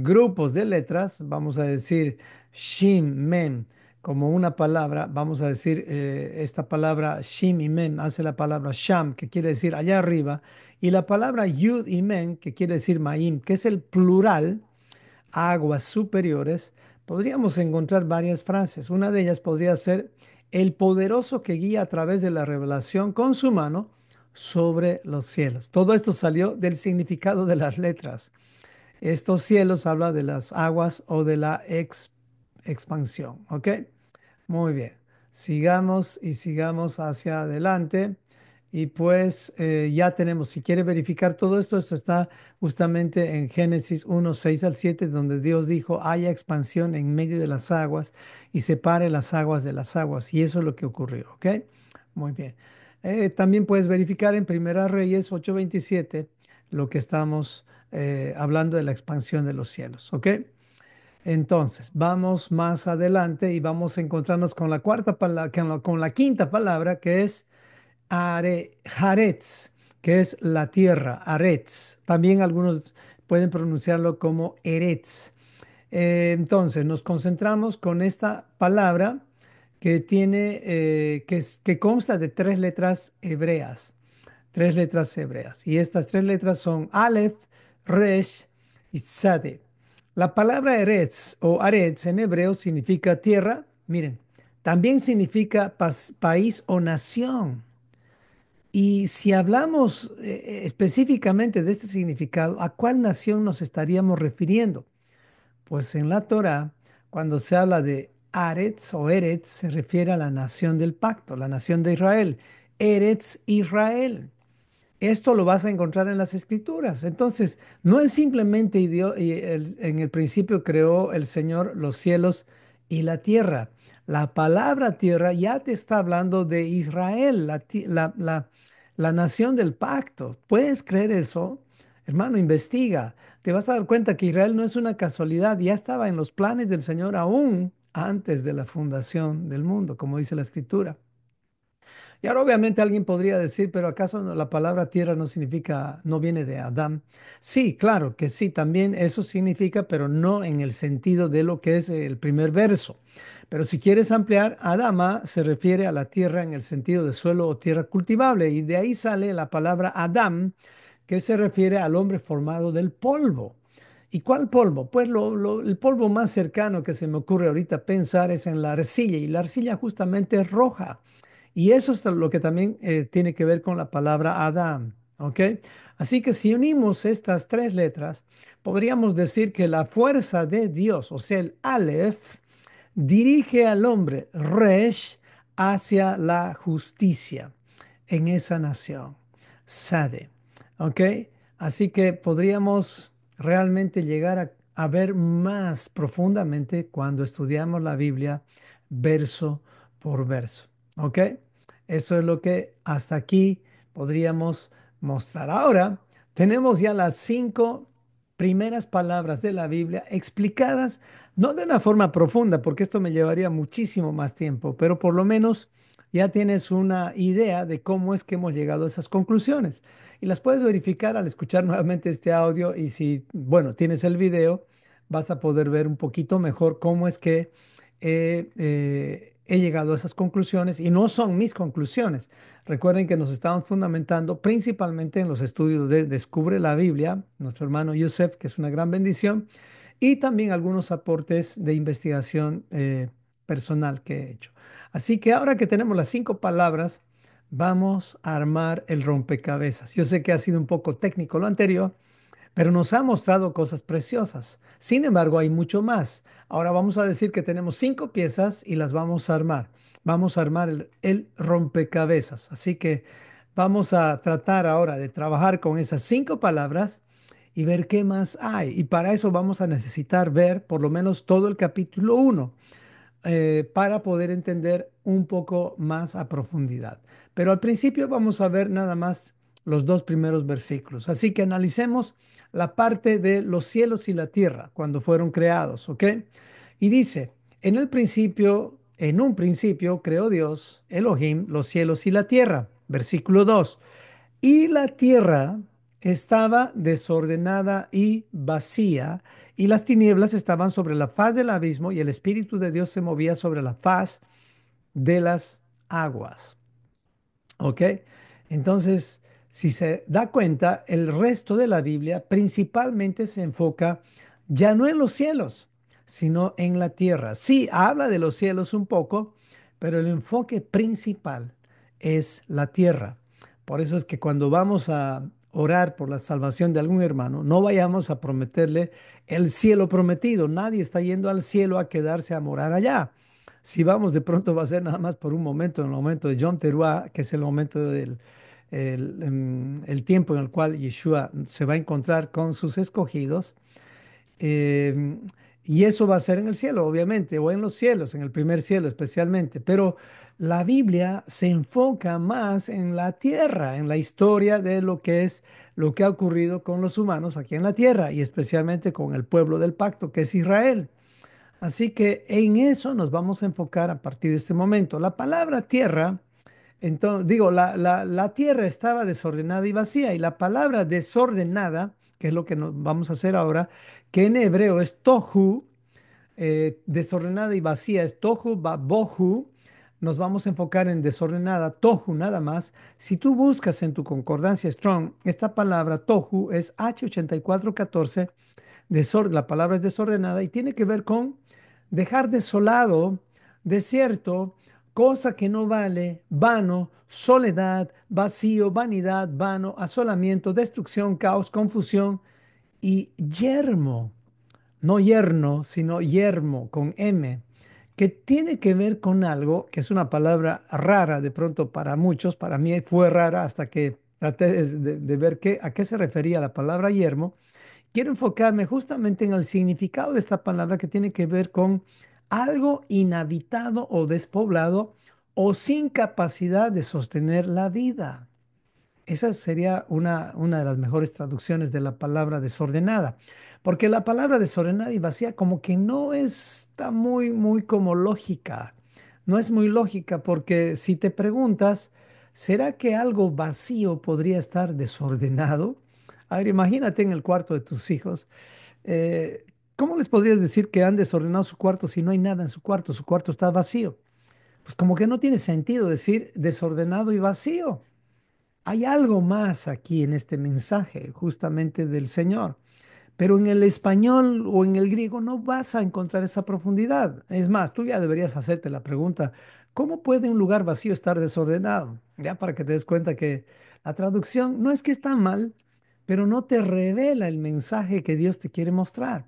grupos de letras, vamos a decir Shim, Mem, como una palabra, vamos a decir esta palabra Shim y Mem hace la palabra Sham, que quiere decir allá arriba, y la palabra Yud y Mem, que quiere decir Maim, que es el plural, aguas superiores, podríamos encontrar varias frases. Una de ellas podría ser el poderoso que guía a través de la revelación con su mano sobre los cielos. Todo esto salió del significado de las letras. Estos cielos habla de las aguas o de la expansión, ¿ok? Muy bien. Sigamos y sigamos hacia adelante. Y pues ya tenemos, si quiere verificar todo esto, esto está justamente en Génesis 1:6 al 7, donde Dios dijo, haya expansión en medio de las aguas y separe las aguas de las aguas. Y eso es lo que ocurrió, ¿ok? Muy bien. También puedes verificar en Primera Reyes 8:27 lo que estamos hablando de la expansión de los cielos, ¿ok? Entonces, vamos más adelante y vamos a encontrarnos con la cuarta palabra, con la quinta palabra, que es Haaretz, que es la tierra, Aretz. También algunos pueden pronunciarlo como Eretz. Entonces, nos concentramos con esta palabra que tiene, que consta de tres letras hebreas. Tres letras hebreas. Y estas tres letras son Aleph, Resh y Tzade. La palabra Eretz o Aretz en hebreo significa tierra. Miren, también significa país o nación. Y si hablamos específicamente de este significado, ¿a cuál nación nos estaríamos refiriendo? Pues en la Torá, cuando se habla de Aretz o Eretz, se refiere a la nación del pacto, la nación de Israel. Eretz Israel. Esto lo vas a encontrar en las escrituras. Entonces, no es simplemente en el principio creó el Señor los cielos y la tierra. La palabra tierra ya te está hablando de Israel, la nación del pacto. ¿Puedes creer eso? Hermano, investiga. Te vas a dar cuenta que Israel no es una casualidad, ya estaba en los planes del Señor aún antes de la fundación del mundo, como dice la escritura. Y ahora obviamente alguien podría decir, pero ¿acaso la palabra tierra no significa, no viene de Adán? Sí, claro que sí, también eso significa, pero no en el sentido de lo que es el primer verso. Pero si quieres ampliar, Adama se refiere a la tierra en el sentido de suelo o tierra cultivable, y de ahí sale la palabra Adam, que se refiere al hombre formado del polvo. ¿Y cuál polvo? Pues el polvo más cercano que se me ocurre ahorita pensar es en la arcilla, y la arcilla justamente es roja. Y eso es lo que también tiene que ver con la palabra Adán, ¿ok? Así que si unimos estas tres letras, podríamos decir que la fuerza de Dios, o sea, el Aleph, dirige al hombre, Resh, hacia la justicia en esa nación, Sade. ¿Ok? Así que podríamos realmente llegar a ver más profundamente cuando estudiamos la Biblia verso por verso. ¿Ok? Eso es lo que hasta aquí podríamos mostrar. Ahora tenemos ya las 5 primeras palabras de la Biblia explicadas, no de una forma profunda, porque esto me llevaría muchísimo más tiempo, pero por lo menos ya tienes una idea de cómo es que hemos llegado a esas conclusiones. Y las puedes verificar al escuchar nuevamente este audio, y si, bueno, tienes el video, vas a poder ver un poquito mejor cómo es que he llegado a esas conclusiones, y no son mis conclusiones. Recuerden que nos estamos fundamentando principalmente en los estudios de Descubre la Biblia, nuestro hermano Yosef, que es una gran bendición, y también algunos aportes de investigación personal que he hecho. Así que ahora que tenemos las 5 palabras, vamos a armar el rompecabezas. Yo sé que ha sido un poco técnico lo anterior, pero nos ha mostrado cosas preciosas. Sin embargo, hay mucho más. Ahora vamos a decir que tenemos 5 piezas y las vamos a armar. Vamos a armar el rompecabezas. Así que vamos a tratar ahora de trabajar con esas 5 palabras y ver qué más hay. Y para eso vamos a necesitar ver por lo menos todo el capítulo 1 para poder entender un poco más a profundidad. Pero al principio vamos a ver nada más los 2 primeros versículos. Así que analicemos la parte de los cielos y la tierra cuando fueron creados, ¿ok? Y dice, en un principio creó Dios, Elohim, los cielos y la tierra. Versículo 2. Y la tierra estaba desordenada y vacía, y las tinieblas estaban sobre la faz del abismo, y el Espíritu de Dios se movía sobre la faz de las aguas. ¿Ok? Entonces, si se da cuenta, el resto de la Biblia principalmente se enfoca ya no en los cielos, sino en la tierra. Sí, habla de los cielos un poco, pero el enfoque principal es la tierra. Por eso es que cuando vamos a orar por la salvación de algún hermano, no vayamos a prometerle el cielo prometido. Nadie está yendo al cielo a quedarse a morar allá. Si vamos, de pronto va a ser nada más por un momento, en el momento de Yom Teruah, que es el momento el tiempo en el cual Yeshua se va a encontrar con sus escogidos. eh, y eso va a ser en el cielo, obviamente, o en los cielos, en el primer cielo especialmente. Pero la Biblia se enfoca más en la tierra, en la historia de lo que ha ocurrido con los humanos aquí en la tierra, y especialmente con el pueblo del pacto, que es Israel. Así que en eso nos vamos a enfocar a partir de este momento. La palabra tierra, entonces, digo, la tierra estaba desordenada y vacía, y la palabra desordenada, que es lo que vamos a hacer ahora, que en hebreo es tohu, desordenada y vacía es tohu bohu. Nos vamos a enfocar en desordenada, tohu nada más. Si tú buscas en tu concordancia Strong, esta palabra tohu es H8414. La palabra es desordenada y tiene que ver con dejar desolado, desierto, cosa que no vale, vano, soledad, vacío, vanidad, vano, asolamiento, destrucción, caos, confusión y yermo. No yerno, sino yermo con M, que tiene que ver con algo que es una palabra rara de pronto para muchos. Para mí fue rara hasta que traté de ver a qué se refería la palabra yermo. Quiero enfocarme justamente en el significado de esta palabra, que tiene que ver con algo inhabitado o despoblado, o sin capacidad de sostener la vida. Esa sería una de las mejores traducciones de la palabra desordenada, porque la palabra desordenada y vacía como que no está muy como lógica. No es muy lógica, porque si te preguntas, ¿será que algo vacío podría estar desordenado? A ver, imagínate en el cuarto de tus hijos. eh, ¿Cómo les podrías decir que han desordenado su cuarto si no hay nada en su cuarto? Su cuarto está vacío. Pues como que no tiene sentido decir desordenado y vacío. Hay algo más aquí en este mensaje justamente del Señor. Pero en el español o en el griego no vas a encontrar esa profundidad. Es más, tú ya deberías hacerte la pregunta, ¿cómo puede un lugar vacío estar desordenado? Ya para que te des cuenta que la traducción no es que está mal, pero no te revela el mensaje que Dios te quiere mostrar.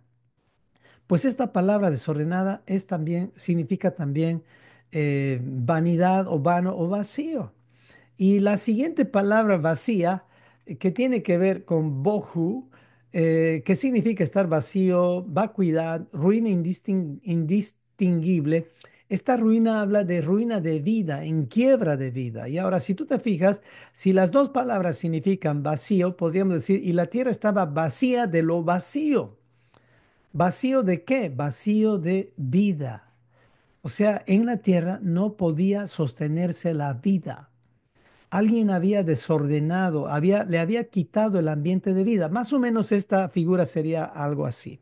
Pues esta palabra desordenada es también, significa también vanidad o vano o vacío. Y la siguiente palabra vacía, que tiene que ver con bohu, que significa estar vacío, vacuidad, ruina indistinguible. Esta ruina habla de ruina de vida, en quiebra de vida. Y ahora, si tú te fijas, si las dos palabras significan vacío, podríamos decir, y la tierra estaba vacía de lo vacío. ¿Vacío de qué? Vacío de vida. O sea, en la tierra no podía sostenerse la vida. Alguien había desordenado, le había quitado el ambiente de vida. Más o menos esta figura sería algo así.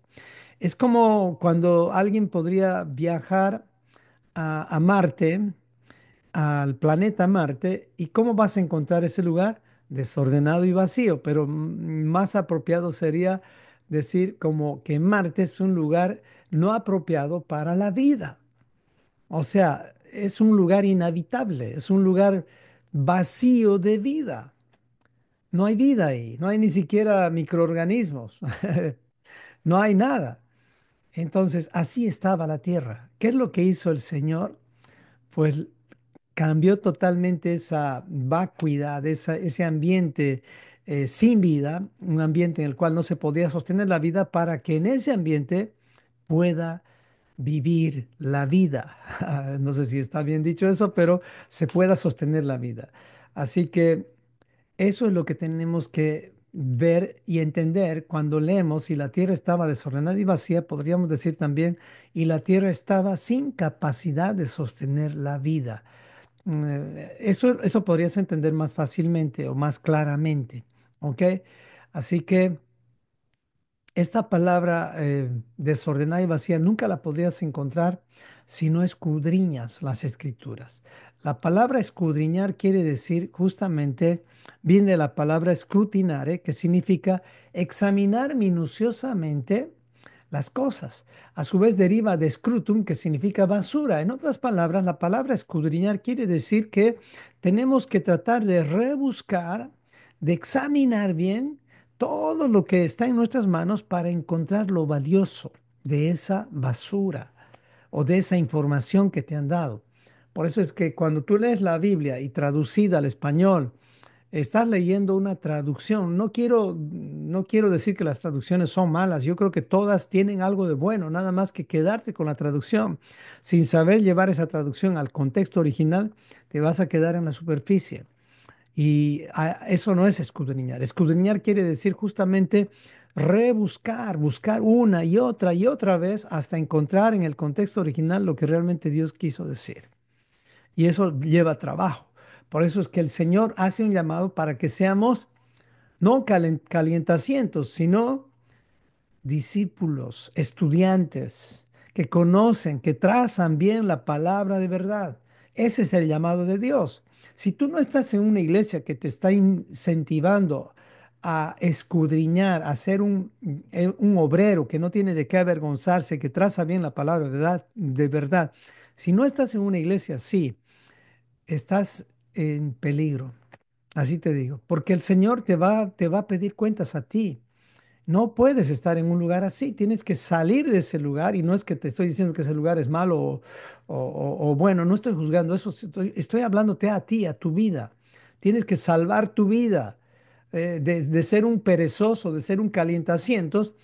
Es como cuando alguien podría viajar a Marte, al planeta Marte, y ¿cómo vas a encontrar ese lugar? Desordenado y vacío, pero más apropiado sería decir como que Marte es un lugar no apropiado para la vida. O sea, es un lugar inhabitable, es un lugar vacío de vida. No hay vida ahí, no hay ni siquiera microorganismos, no hay nada. Entonces, así estaba la tierra. ¿Qué es lo que hizo el Señor? Pues cambió totalmente esa vacuidad, ese ambiente sin vida, un ambiente en el cual no se podía sostener la vida para que en ese ambiente pueda vivir la vida. No sé si está bien dicho eso, pero se pueda sostener la vida. Así que eso es lo que tenemos que ver y entender cuando leemos, y la tierra estaba desordenada y vacía, podríamos decir también, y la tierra estaba sin capacidad de sostener la vida. Eso podrías entender más fácilmente o más claramente, ¿ok? Así que esta palabra desordenada y vacía nunca la podrías encontrar si no escudriñas las escrituras. La palabra escudriñar quiere decir justamente, viene de la palabra scrutinare, que significa examinar minuciosamente las cosas. A su vez deriva de scrutum, que significa basura. En otras palabras, la palabra escudriñar quiere decir que tenemos que tratar de rebuscar, de examinar bien todo lo que está en nuestras manos para encontrar lo valioso de esa basura o de esa información que te han dado. Por eso es que cuando tú lees la Biblia y traducida al español, estás leyendo una traducción. No quiero decir que las traducciones son malas. Yo creo que todas tienen algo de bueno, nada más que quedarte con la traducción. Sin saber llevar esa traducción al contexto original, te vas a quedar en la superficie. Y eso no es escudriñar. Escudriñar quiere decir justamente rebuscar, buscar una y otra vez hasta encontrar en el contexto original lo que realmente Dios quiso decir. Y eso lleva trabajo. Por eso es que el Señor hace un llamado para que seamos no calientacientos, sino discípulos, estudiantes, que conocen, que trazan bien la palabra de verdad. Ese es el llamado de Dios. Si tú no estás en una iglesia que te está incentivando a escudriñar, a ser un obrero que no tiene de qué avergonzarse, que traza bien la palabra de verdad, si no estás en una iglesia así, estás en peligro. Así te digo, porque el Señor te va a pedir cuentas a ti. No puedes estar en un lugar así, tienes que salir de ese lugar, y no es que te estoy diciendo que ese lugar es malo o bueno, no estoy juzgando eso, estoy hablándote a ti, a tu vida. Tienes que salvar tu vida de ser un perezoso, de ser un calientacientos,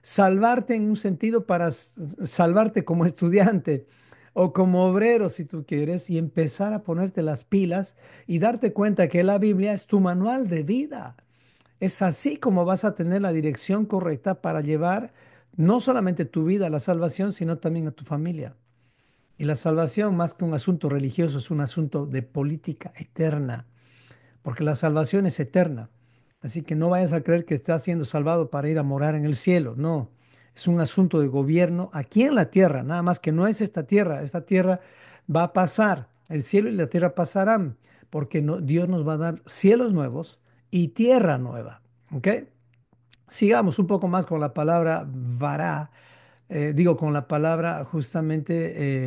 salvarte en un sentido para salvarte como estudiante o como obrero si tú quieres, y empezar a ponerte las pilas y darte cuenta que la Biblia es tu manual de vida. Es así como vas a tener la dirección correcta para llevar no solamente tu vida a la salvación, sino también a tu familia. Y la salvación, más que un asunto religioso, es un asunto de política eterna, porque la salvación es eterna. Así que no vayas a creer que estás siendo salvado para ir a morar en el cielo. No, es un asunto de gobierno aquí en la tierra, nada más que no es esta tierra. Esta tierra va a pasar, el cielo y la tierra pasarán, porque Dios nos va a dar cielos nuevos y tierra nueva. ¿Ok? Sigamos un poco más con la palabra vará, digo, con la palabra justamente,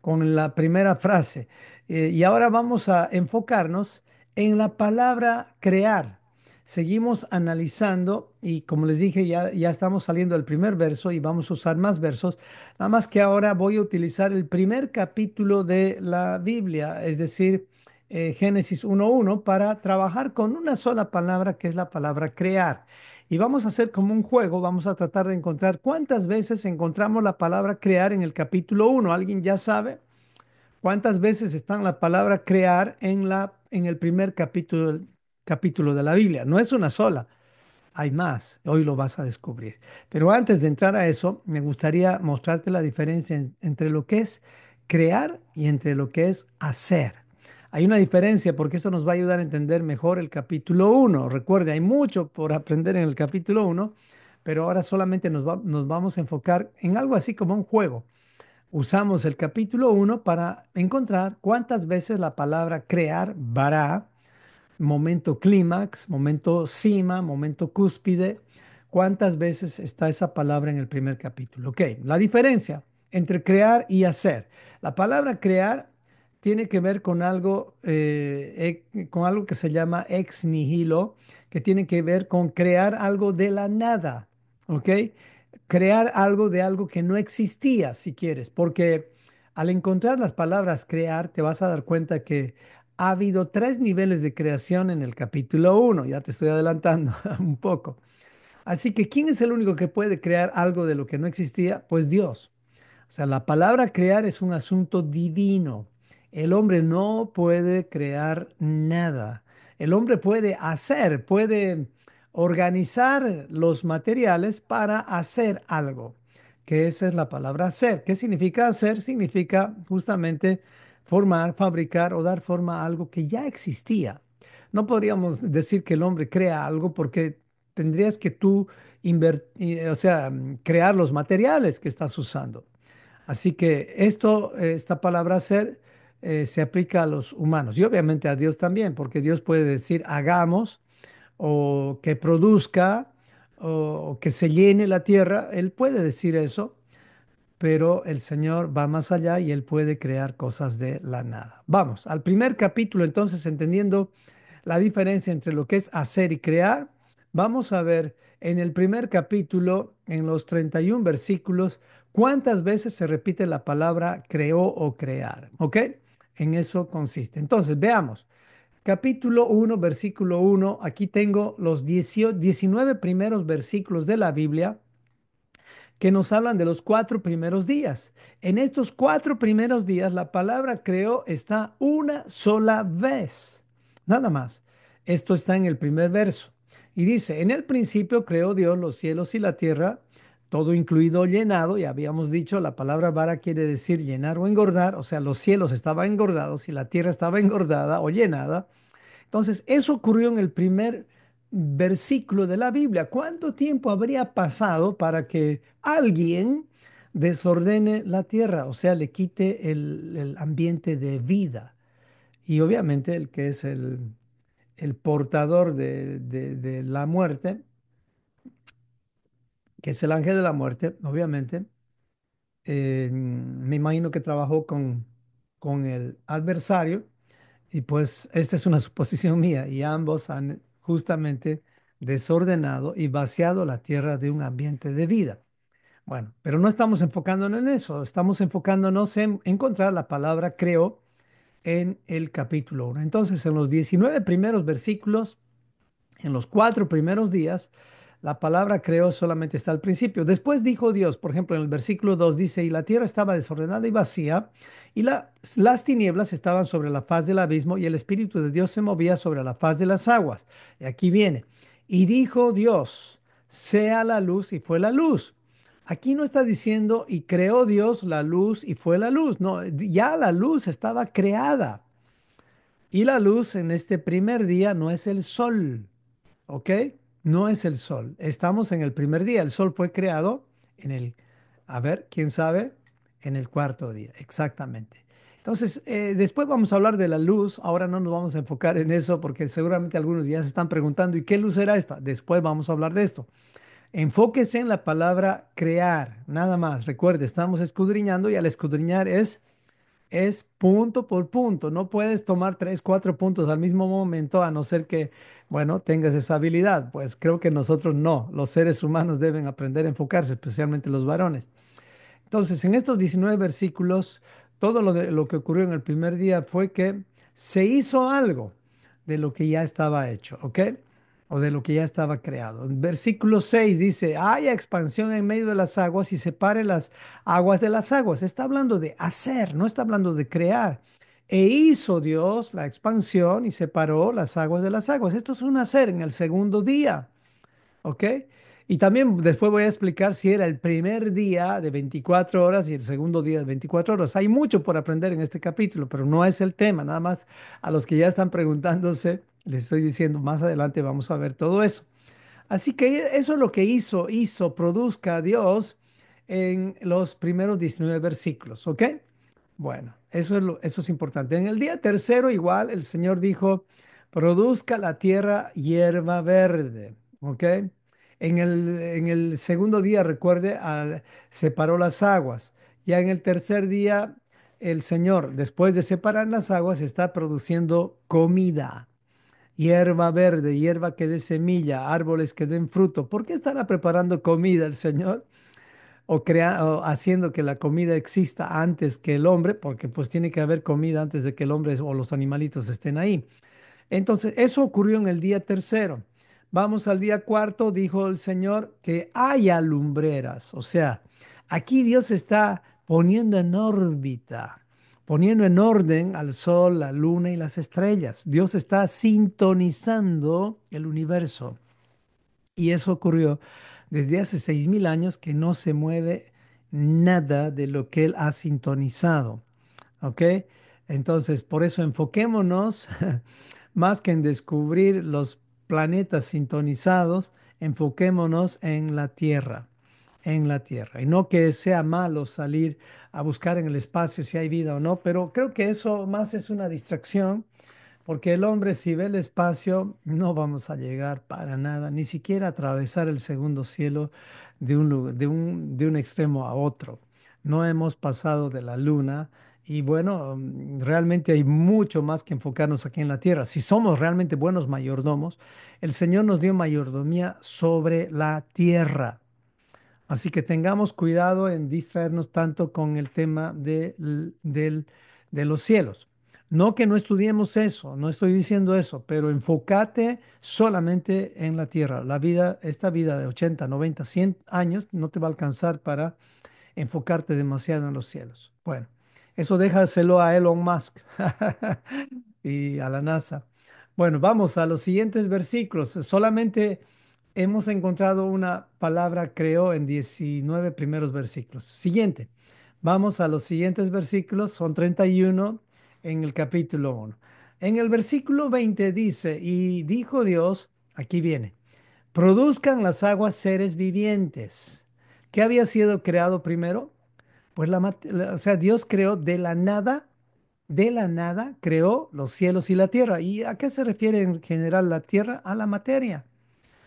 con la primera frase. Y ahora vamos a enfocarnos en la palabra crear. Seguimos analizando y como les dije, ya estamos saliendo del primer verso y vamos a usar más versos. Nada más que ahora voy a utilizar el primer capítulo de la Biblia, es decir, Génesis 1:1, para trabajar con una sola palabra que es la palabra crear. Y vamos a hacer como un juego, vamos a tratar de encontrar cuántas veces encontramos la palabra crear en el capítulo 1. ¿Alguien ya sabe cuántas veces está la palabra crear en el primer capítulo de la Biblia? No es una sola, hay más. Hoy lo vas a descubrir. Pero antes de entrar a eso, me gustaría mostrarte la diferencia entre lo que es crear y entre lo que es hacer. Hay una diferencia porque esto nos va a ayudar a entender mejor el capítulo 1. Recuerde, hay mucho por aprender en el capítulo 1, pero ahora solamente nos vamos a enfocar en algo así como un juego. Usamos el capítulo 1 para encontrar cuántas veces la palabra crear, bara, momento clímax, momento cima, momento cúspide. ¿Cuántas veces está esa palabra en el primer capítulo? Ok, la diferencia entre crear y hacer. La palabra crear tiene que ver con algo que se llama ex nihilo, que tiene que ver con crear algo de la nada. ¿Ok? Crear algo de algo que no existía, si quieres, porque al encontrar las palabras crear, te vas a dar cuenta que ha habido tres niveles de creación en el capítulo uno. Ya te estoy adelantando un poco. Así que, ¿quién es el único que puede crear algo de lo que no existía? Pues Dios. O sea, la palabra crear es un asunto divino. El hombre no puede crear nada. El hombre puede hacer, puede organizar los materiales para hacer algo, que esa es la palabra hacer. ¿Qué significa hacer? Significa justamente formar, fabricar o dar forma a algo que ya existía. No podríamos decir que el hombre crea algo porque tendrías que tú o sea, crear los materiales que estás usando. Así que esta palabra ser, se aplica a los humanos y obviamente a Dios también, porque Dios puede decir hagamos o que produzca o que se llene la tierra. Él puede decir eso, pero el Señor va más allá y Él puede crear cosas de la nada. Vamos al primer capítulo, entonces, entendiendo la diferencia entre lo que es hacer y crear. Vamos a ver en el primer capítulo, en los 31 versículos, cuántas veces se repite la palabra creó o crear. ¿Ok? En eso consiste. Entonces, veamos. Capítulo 1, versículo 1. Aquí tengo los 19 primeros versículos de la Biblia que nos hablan de los 4 primeros días. En estos 4 primeros días, la palabra creó está una sola vez, nada más. Esto está en el primer verso. Y dice, en el principio creó Dios los cielos y la tierra, todo incluido llenado. Ya habíamos dicho, la palabra vara quiere decir llenar o engordar, o sea, los cielos estaban engordados y la tierra estaba engordada o llenada. Entonces, eso ocurrió en el primer versículo de la Biblia. ¿Cuánto tiempo habría pasado para que alguien desordene la tierra? O sea, le quite el ambiente de vida. Y obviamente el que es el portador de la muerte, que es el ángel de la muerte, obviamente, me imagino que trabajó con el adversario. Y pues esta es una suposición mía y ambos han justamente desordenado y vaciado la tierra de un ambiente de vida. Bueno, pero no estamos enfocándonos en eso, estamos enfocándonos en encontrar la palabra creo en el capítulo 1. Entonces, en los 19 primeros versículos, en los 4 primeros días, la palabra creó solamente está al principio. Después dijo Dios, por ejemplo, en el versículo 2 dice, y la tierra estaba desordenada y vacía, y las tinieblas estaban sobre la faz del abismo, y el Espíritu de Dios se movía sobre la faz de las aguas. Y aquí viene, y dijo Dios, sea la luz, y fue la luz. Aquí no está diciendo, y creó Dios la luz, y fue la luz. No, ya la luz estaba creada. Y la luz en este primer día no es el sol. ¿Ok? No es el sol. Estamos en el primer día. El sol fue creado a ver, ¿quién sabe? En el cuarto día, exactamente. Entonces, después vamos a hablar de la luz. Ahora no nos vamos a enfocar en eso porque seguramente algunos ya se están preguntando, ¿y qué luz era esta? Después vamos a hablar de esto. Enfóquese en la palabra crear, nada más. Recuerde, estamos escudriñando y al escudriñar es punto por punto. No puedes tomar tres, cuatro puntos al mismo momento a no ser que, bueno, tengas esa habilidad. Pues creo que nosotros no. Los seres humanos deben aprender a enfocarse, especialmente los varones. Entonces, en estos 19 versículos, todo lo que ocurrió en el primer día fue que se hizo algo de lo que ya estaba hecho, ¿ok? O de lo que ya estaba creado. En versículo 6 dice, haya expansión en medio de las aguas y separe las aguas de las aguas. Está hablando de hacer, no está hablando de crear. E hizo Dios la expansión y separó las aguas de las aguas. Esto es un hacer en el segundo día. ¿Ok? Y también después voy a explicar si era el primer día de 24 horas y el segundo día de 24 horas. Hay mucho por aprender en este capítulo, pero no es el tema. Nada más a los que ya están preguntándose, les estoy diciendo, más adelante vamos a ver todo eso. Así que eso es lo que produzca Dios en los primeros 19 versículos, ¿ok? Bueno, eso es importante. En el día tercero, igual, el Señor dijo, produzca la tierra hierba verde, ¿ok? En el segundo día, recuerde, separó las aguas. Ya en el tercer día, el Señor, después de separar las aguas, está produciendo comida. Hierba verde, hierba que dé semilla, árboles que den fruto. ¿Por qué estará preparando comida el Señor? O haciendo que la comida exista antes que el hombre, porque pues tiene que haber comida antes de que el hombre o los animalitos estén ahí. Entonces, eso ocurrió en el día tercero. Vamos al día cuarto, dijo el Señor, que haya lumbreras. O sea, aquí Dios está poniendo en órbita, poniendo en orden al sol, la luna y las estrellas. Dios está sintonizando el universo. Y eso ocurrió desde hace 6.000 años que no se mueve nada de lo que Él ha sintonizado. ¿Ok? Entonces, por eso enfoquémonos más que en descubrir los planetas sintonizados, enfoquémonos en la Tierra. Y no que sea malo salir a buscar en el espacio si hay vida o no, pero creo que eso más es una distracción porque el hombre, si ve el espacio, no vamos a llegar para nada, ni siquiera a atravesar el segundo cielo de un extremo a otro. No hemos pasado de la luna y bueno, realmente hay mucho más que enfocarnos aquí en la tierra. Si somos realmente buenos mayordomos, el Señor nos dio mayordomía sobre la tierra. Así que tengamos cuidado en distraernos tanto con el tema de los cielos. No que no estudiemos eso, no estoy diciendo eso, pero enfócate solamente en la tierra. Esta vida de 80, 90, 100 años no te va a alcanzar para enfocarte demasiado en los cielos. Bueno, eso déjaselo a Elon Musk y a la NASA. Bueno, vamos a los siguientes versículos. Solamente hemos encontrado una palabra creó en 19 primeros versículos. Siguiente. Vamos a los siguientes versículos. Son 31 en el capítulo 1. En el versículo 20 dice, y dijo Dios, aquí viene, produzcan las aguas seres vivientes. ¿Qué había sido creado primero? Pues o sea, Dios creó de la nada creó los cielos y la tierra. ¿Y a qué se refiere en general la tierra? A la materia.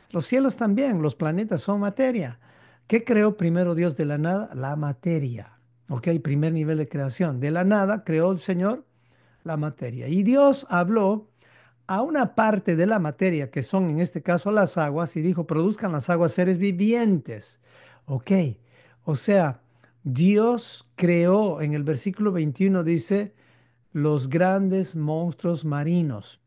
Los cielos también, los planetas son materia. ¿Qué creó primero Dios de la nada? La materia. Ok, primer nivel de creación. De la nada creó el Señor la materia. Y Dios habló a una parte de la materia, que son en este caso las aguas, y dijo, produzcan las aguas seres vivientes. Ok, o sea, Dios creó, en el versículo 21 dice, los grandes monstruos marinos.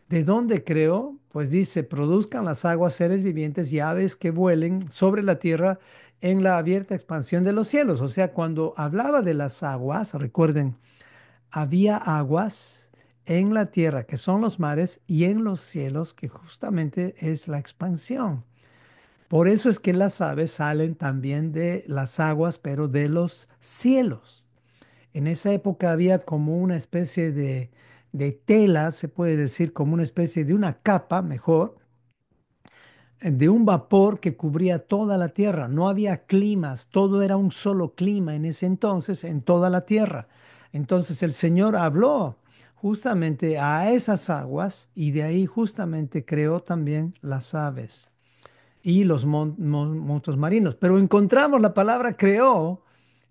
¿De dónde creó? Pues dice, produzcan las aguas seres vivientes y aves que vuelen sobre la tierra en la abierta expansión de los cielos. O sea, cuando hablaba de las aguas, recuerden, había aguas en la tierra, que son los mares, y en los cielos, que justamente es la expansión. Por eso es que las aves salen también de las aguas, pero de los cielos. En esa época había como una especie de tela, se puede decir, como una especie de una capa, mejor, de un vapor que cubría toda la tierra. No había climas, todo era un solo clima en ese entonces en toda la tierra. Entonces el Señor habló justamente a esas aguas y de ahí justamente creó también las aves y los monstruos marinos. Pero encontramos la palabra creó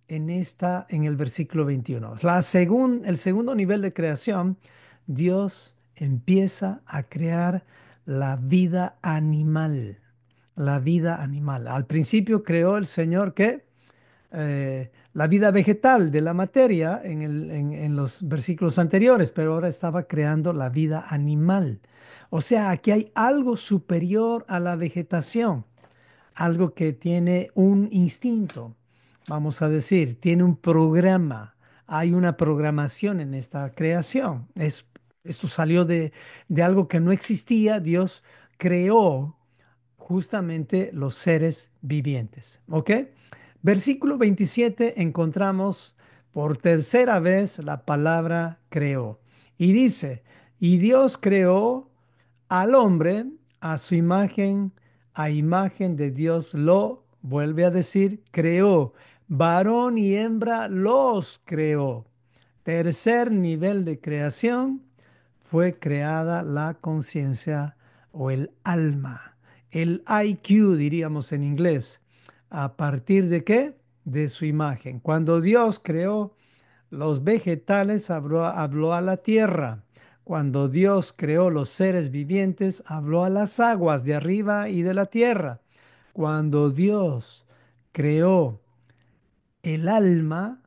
en el versículo 21. El segundo nivel de creación, Dios empieza a crear la vida animal. La vida animal. Al principio creó el Señor que la vida vegetal de la materia en los versículos anteriores, pero ahora estaba creando la vida animal. O sea, aquí hay algo superior a la vegetación, algo que tiene un instinto, vamos a decir, tiene un programa, hay una programación en esta creación. Esto salió de algo que no existía, Dios creó justamente los seres vivientes. ¿Ok? Versículo 27 encontramos por tercera vez la palabra creó. Y dice, y Dios creó al hombre a su imagen, a imagen de Dios lo, vuelve a decir, creó. Varón y hembra los creó. Tercer nivel de creación fue creada la conciencia o el alma, el IQ diríamos en inglés. ¿A partir de qué? De su imagen. Cuando Dios creó los vegetales, habló a la tierra. Cuando Dios creó los seres vivientes, habló a las aguas de arriba y de la tierra. Cuando Dios creó el alma,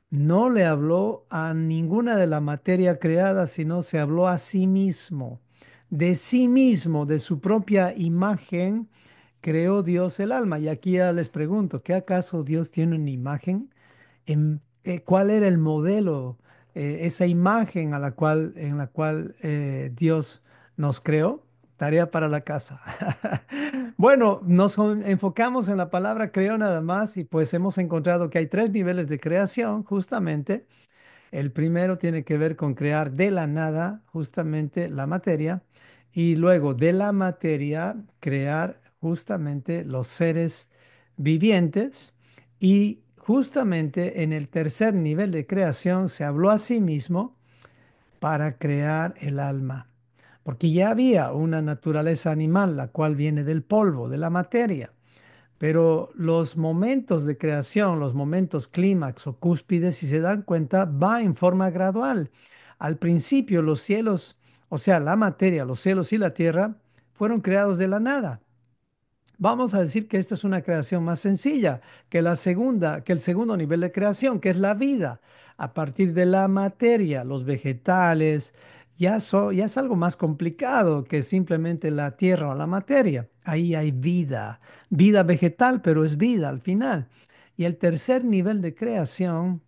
no le habló a ninguna de la materia creada, sino se habló a sí mismo, de su propia imagen, creó Dios el alma. Y aquí ya les pregunto, ¿qué acaso Dios tiene una imagen? ¿Cuál era el modelo, esa imagen en la cual Dios nos creó? Tarea para la casa. Bueno, enfocamos en la palabra creó nada más y pues hemos encontrado que hay tres niveles de creación, justamente. El primero tiene que ver con crear de la nada, justamente la materia, y luego de la materia crear justamente los seres vivientes. Y justamente en el tercer nivel de creación se habló a sí mismo para crear el alma, porque ya había una naturaleza animal, la cual viene del polvo, de la materia. Pero los momentos de creación, los momentos clímax o cúspides, si se dan cuenta, va en forma gradual. Al principio los cielos, o sea, la materia, los cielos y la tierra, fueron creados de la nada. Vamos a decir que esto es una creación más sencilla que que el segundo nivel de creación, que es la vida. A partir de la materia, los vegetales, ya es algo más complicado que simplemente la tierra o la materia. Ahí hay vida, vida vegetal, pero es vida al final. Y el tercer nivel de creación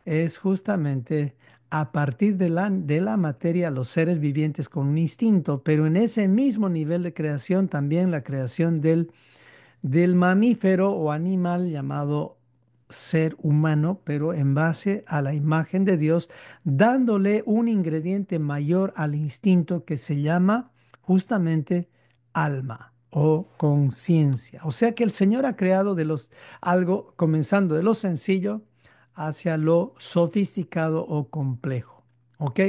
es justamente a partir de la materia, los seres vivientes con un instinto, pero en ese mismo nivel de creación también la creación del mamífero o animal llamado ser humano, pero en base a la imagen de Dios, dándole un ingrediente mayor al instinto que se llama justamente alma o conciencia. O sea que el Señor ha creado algo comenzando de lo sencillo hacia lo sofisticado o complejo. ¿Ok?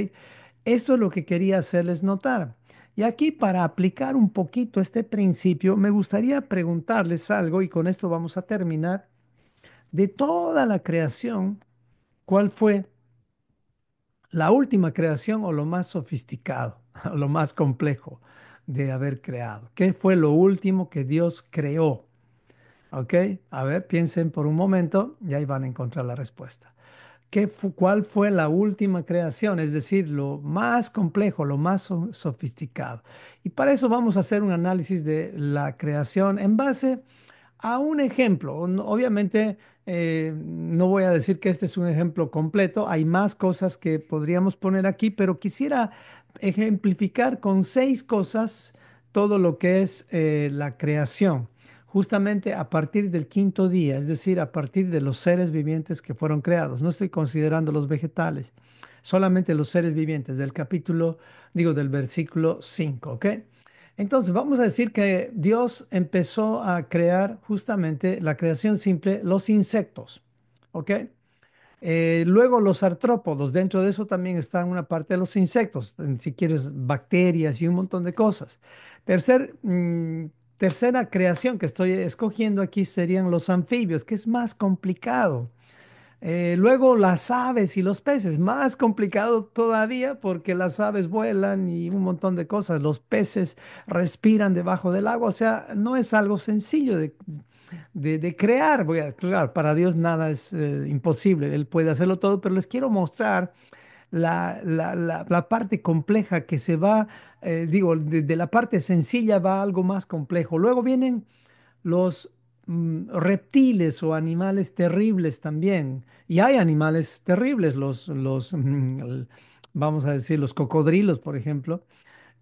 Esto es lo que quería hacerles notar. Y aquí para aplicar un poquito este principio, me gustaría preguntarles algo y con esto vamos a terminar. De toda la creación, ¿cuál fue la última creación o lo más sofisticado, o lo más complejo de haber creado? ¿Qué fue lo último que Dios creó? ¿Ok? A ver, piensen por un momento y ahí van a encontrar la respuesta. ¿Cuál fue la última creación? Es decir, lo más complejo, lo más sofisticado. Y para eso vamos a hacer un análisis de la creación en base a un ejemplo. Obviamente, no voy a decir que este es un ejemplo completo. Hay más cosas que podríamos poner aquí, pero quisiera ejemplificar con seis cosas todo lo que es la creación justamente a partir del quinto día, es decir, a partir de los seres vivientes que fueron creados. No estoy considerando los vegetales, solamente los seres vivientes del del versículo 5, ¿ok? Entonces, vamos a decir que Dios empezó a crear justamente la creación simple, los insectos, ¿ok? Luego los artrópodos, dentro de eso también está una parte de los insectos, si quieres, bacterias y un montón de cosas. Tercer, mm, tercera creación que estoy escogiendo aquí serían los anfibios, que es más complicado. Luego las aves y los peces, más complicado todavía porque las aves vuelan y un montón de cosas. Los peces respiran debajo del agua, o sea, no es algo sencillo de crear. Claro, para Dios nada es imposible, Él puede hacerlo todo, pero les quiero mostrar la parte compleja que se va, digo, de la parte sencilla va a algo más complejo. Luego vienen los reptiles o animales terribles también. Y hay animales terribles, vamos a decir, los cocodrilos, por ejemplo,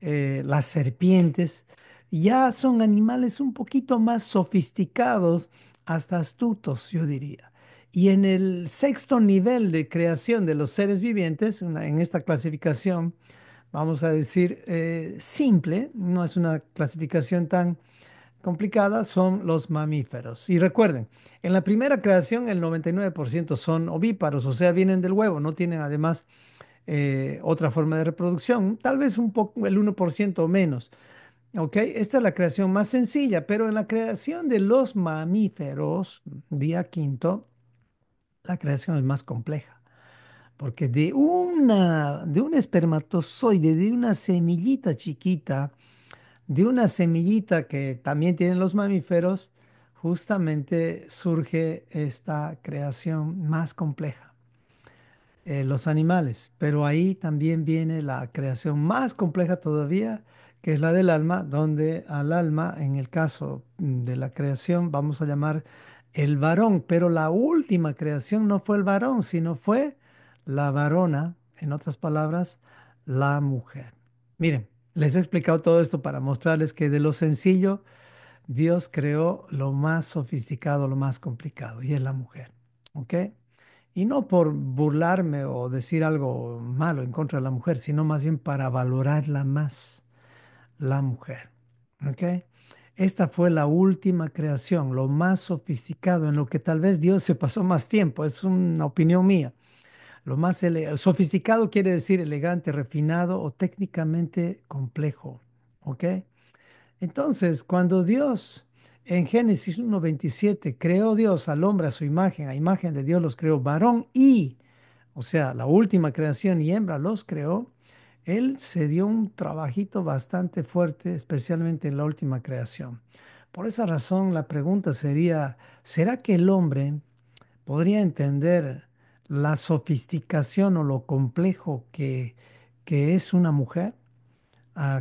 las serpientes, ya son animales un poquito más sofisticados, hasta astutos, yo diría. Y en el sexto nivel de creación de los seres vivientes, en esta clasificación, vamos a decir, simple, no es una clasificación tan complicada, son los mamíferos. Y recuerden, en la primera creación el 99% son ovíparos, o sea, vienen del huevo, no tienen además otra forma de reproducción, tal vez un poco el 1% o menos. ¿Ok? Esta es la creación más sencilla, pero en la creación de los mamíferos, día quinto, la creación es más compleja. Porque de un espermatozoide, de una semillita chiquita, de una semillita que también tienen los mamíferos, justamente surge esta creación más compleja, los animales. Pero ahí también viene la creación más compleja todavía, que es la del alma, donde al alma, en el caso de la creación, vamos a llamar el varón. Pero la última creación no fue el varón, sino fue la varona, en otras palabras, la mujer. Miren, les he explicado todo esto para mostrarles que de lo sencillo, Dios creó lo más sofisticado, lo más complicado, y es la mujer. ¿Ok? Y no por burlarme o decir algo malo en contra de la mujer, sino más bien para valorarla más, la mujer. ¿Ok? Esta fue la última creación, lo más sofisticado, en lo que tal vez Dios se pasó más tiempo, es una opinión mía. Lo más sofisticado quiere decir elegante, refinado o técnicamente complejo. ¿Ok? Entonces, cuando Dios en Génesis 1:27 creó Dios al hombre a imagen de Dios los creó varón y, o sea, la última creación y hembra los creó, Él se dio un trabajito bastante fuerte, especialmente en la última creación. Por esa razón, la pregunta sería, ¿será que el hombre podría entender la sofisticación o lo complejo que es una mujer?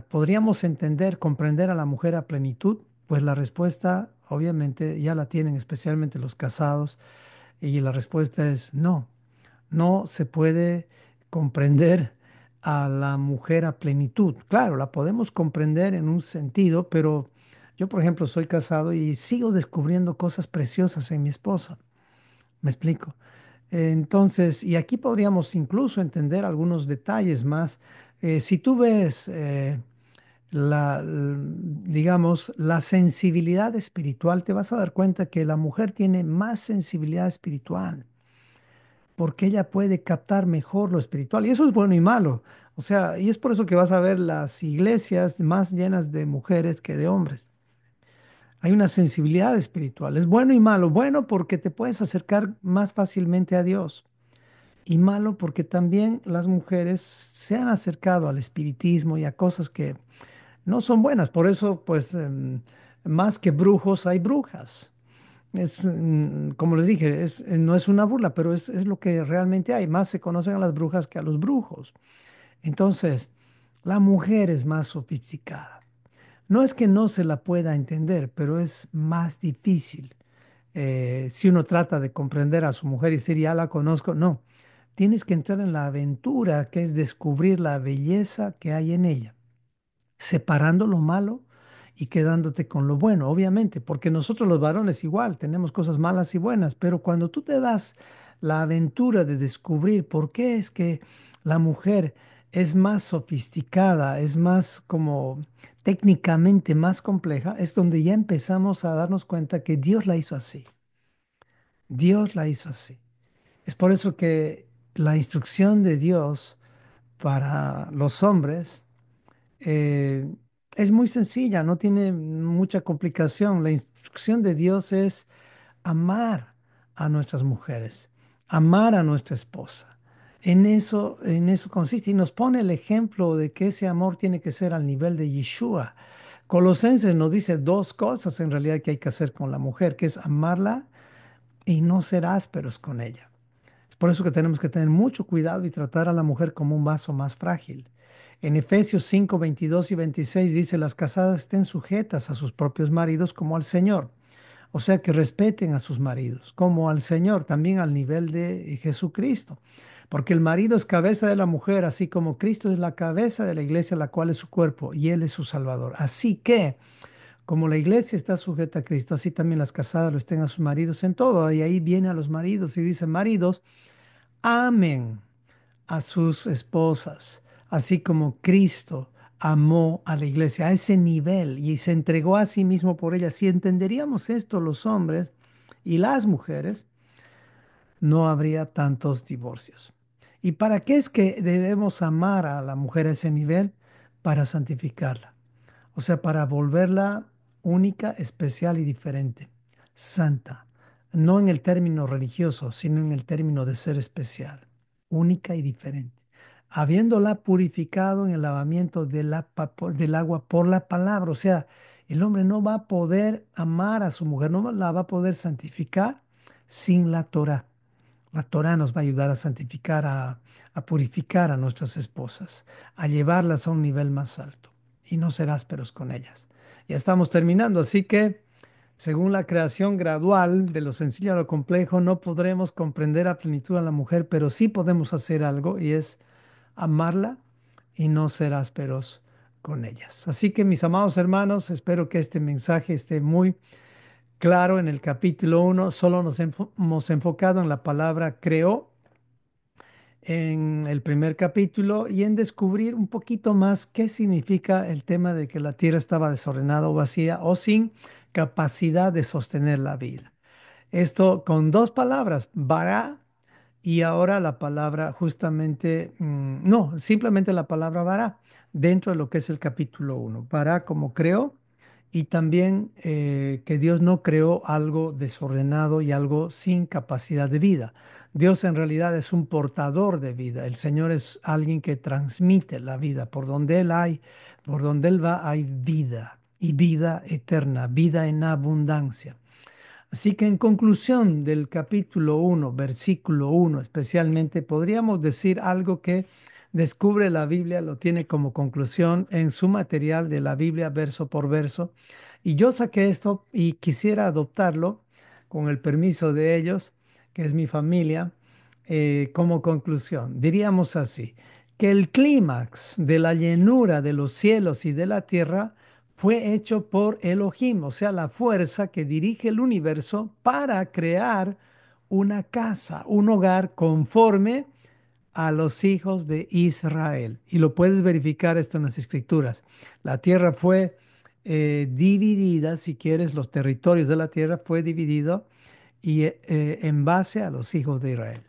¿Podríamos entender, comprender a la mujer a plenitud? Pues la respuesta, obviamente, ya la tienen especialmente los casados, y la respuesta es no. No se puede comprender a la mujer a plenitud. Claro, la podemos comprender en un sentido, pero yo, por ejemplo, soy casado y sigo descubriendo cosas preciosas en mi esposa. ¿Me explico? Entonces, y aquí podríamos incluso entender algunos detalles más. Si tú ves digamos, la sensibilidad espiritual, te vas a dar cuenta que la mujer tiene más sensibilidad espiritual, porque ella puede captar mejor lo espiritual. Y eso es bueno y malo. O sea, y es por eso que vas a ver las iglesias más llenas de mujeres que de hombres. Hay una sensibilidad espiritual. Es bueno y malo. Bueno porque te puedes acercar más fácilmente a Dios. Y malo porque también las mujeres se han acercado al espiritismo y a cosas que no son buenas. Por eso, pues, más que brujos hay brujas. Como les dije, no es una burla, pero es lo que realmente hay. Más se conocen a las brujas que a los brujos. Entonces, la mujer es más sofisticada. No es que no se la pueda entender, pero es más difícil. Si uno trata de comprender a su mujer y decir, ya la conozco, no. Tienes que entrar en la aventura, que es descubrir la belleza que hay en ella, separando lo malo y quedándote con lo bueno, obviamente, porque nosotros los varones igual tenemos cosas malas y buenas, pero cuando tú te das la aventura de descubrir por qué es que la mujer es más sofisticada, es más como técnicamente más compleja, es donde ya empezamos a darnos cuenta que Dios la hizo así. Dios la hizo así. Es por eso que la instrucción de Dios para los hombres eh, es muy sencilla, no tiene mucha complicación. La instrucción de Dios es amar a nuestras mujeres, amar a nuestra esposa. En eso consiste y nos pone el ejemplo de que ese amor tiene que ser al nivel de Yeshua. Colosenses nos dice dos cosas en realidad que hay que hacer con la mujer, que es amarla y no ser ásperos con ella. Es por eso que tenemos que tener mucho cuidado y tratar a la mujer como un vaso más frágil. En Efesios 5, 22 y 26 dice, las casadas estén sujetas a sus propios maridos como al Señor. O sea, que respeten a sus maridos, como al Señor, también al nivel de Jesucristo. Porque el marido es cabeza de la mujer, así como Cristo es la cabeza de la iglesia, la cual es su cuerpo, y Él es su Salvador. Así que, como la iglesia está sujeta a Cristo, así también las casadas lo estén a sus maridos en todo. Y ahí viene a los maridos y dice, maridos, amen a sus esposas, así como Cristo amó a la iglesia a ese nivel y se entregó a sí mismo por ella. Si entenderíamos esto los hombres y las mujeres, no habría tantos divorcios. ¿Y para qué es que debemos amar a la mujer a ese nivel? Para santificarla. O sea, para volverla única, especial y diferente. Santa. No en el término religioso, sino en el término de ser especial. Única y diferente. Habiéndola purificado en el lavamiento de del agua por la palabra. O sea, el hombre no va a poder amar a su mujer, no la va a poder santificar sin la Torah. La Torah nos va a ayudar a santificar, a purificar a nuestras esposas, a llevarlas a un nivel más alto y no ser ásperos con ellas. Ya estamos terminando, así que según la creación gradual de lo sencillo a lo complejo, no podremos comprender a plenitud a la mujer, pero sí podemos hacer algo y es amarla y no ser ásperos con ellas. Así que mis amados hermanos, espero que este mensaje esté muy claro. En el capítulo 1 solo nos hemos enfocado en la palabra creó en el primer capítulo y en descubrir un poquito más qué significa el tema de que la tierra estaba desordenada o vacía o sin capacidad de sostener la vida. Esto con dos palabras, bara y ahora la palabra justamente, no, simplemente la palabra bara dentro de lo que es el capítulo uno. Bara como creó y también que Dios no creó algo desordenado y algo sin capacidad de vida. Dios en realidad es un portador de vida. El Señor es alguien que transmite la vida. Por donde Él va, hay vida y vida eterna, vida en abundancia. Así que en conclusión del capítulo uno, versículo uno, especialmente, podríamos decir algo que descubre la Biblia, lo tiene como conclusión en su material de la Biblia verso por verso. Y yo saqué esto y quisiera adoptarlo con el permiso de ellos, que es mi familia, como conclusión. Diríamos así, que el clímax de la llenura de los cielos y de la tierra fue hecho por Elohim, o sea, la fuerza que dirige el universo para crear una casa, un hogar conforme a los hijos de Israel. Y lo puedes verificar esto en las escrituras. La tierra fue dividida, si quieres, los territorios de la tierra fue dividido y en base a los hijos de Israel.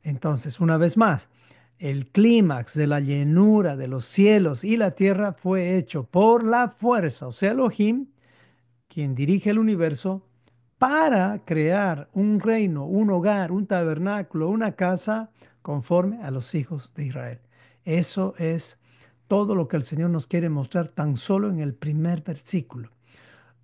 Entonces, una vez más, el clímax de la llenura de los cielos y la tierra fue hecho por la fuerza, o sea, Elohim, quien dirige el universo, para crear un reino, un hogar, un tabernáculo, una casa conforme a los hijos de Israel. Eso es todo lo que el Señor nos quiere mostrar tan solo en el primer versículo.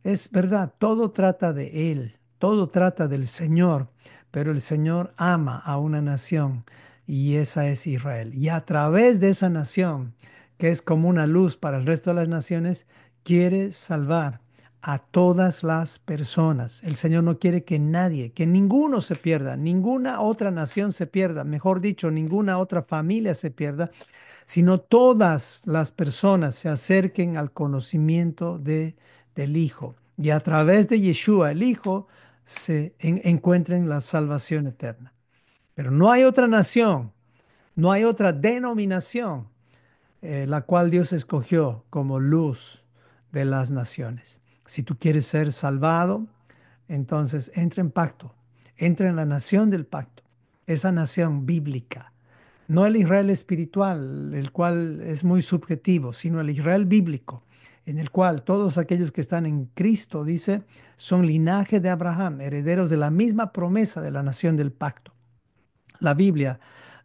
Es verdad, todo trata de Él, todo trata del Señor, pero el Señor ama a una nación y esa es Israel. Y a través de esa nación, que es como una luz para el resto de las naciones, quiere salvar a todas las personas. El Señor no quiere que nadie, que ninguno se pierda, ninguna otra nación se pierda, mejor dicho, ninguna otra familia se pierda, sino todas las personas se acerquen al conocimiento del Hijo y a través de Yeshua, el Hijo, encuentren la salvación eterna. Pero no hay otra nación, no hay otra denominación la cual Dios escogió como luz de las naciones. Si tú quieres ser salvado, entonces entra en pacto, entra en la nación del pacto esa nación bíblica. No el Israel espiritual, el cual es muy subjetivo, sino el Israel bíblico, en el cual todos aquellos que están en Cristo, dice, son linaje de Abraham, herederos de la misma promesa de la nación del pacto. La Biblia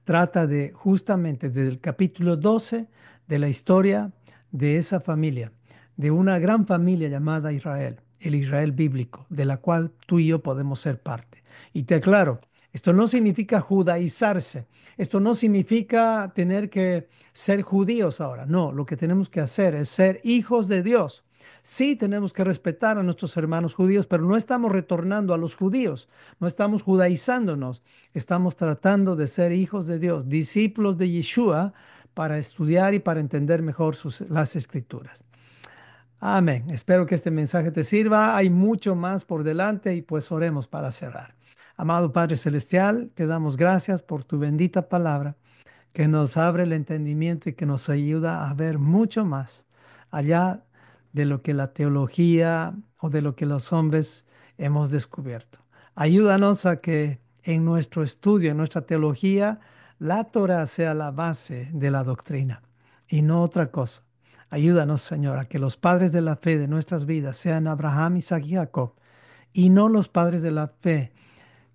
trata de justamente desde el capítulo 12 de la historia de esa familia, de una gran familia llamada Israel, el Israel bíblico, de la cual tú y yo podemos ser parte. Y te aclaro, esto no significa judaizarse, esto no significa tener que ser judíos ahora, no, lo que tenemos que hacer es ser hijos de Dios. Sí tenemos que respetar a nuestros hermanos judíos, pero no estamos retornando a los judíos, no estamos judaizándonos, estamos tratando de ser hijos de Dios, discípulos de Yeshua, para estudiar y para entender mejor las escrituras. Amén. Espero que este mensaje te sirva. Hay mucho más por delante y pues oremos para cerrar. Amado Padre Celestial, te damos gracias por tu bendita palabra que nos abre el entendimiento y que nos ayuda a ver mucho más allá de lo que la teología o de lo que los hombres hemos descubierto. Ayúdanos a que en nuestro estudio, en nuestra teología, la Torah sea la base de la doctrina y no otra cosa. Ayúdanos, Señor, a que los padres de la fe de nuestras vidas sean Abraham, Isaac y Jacob, y no los padres de la fe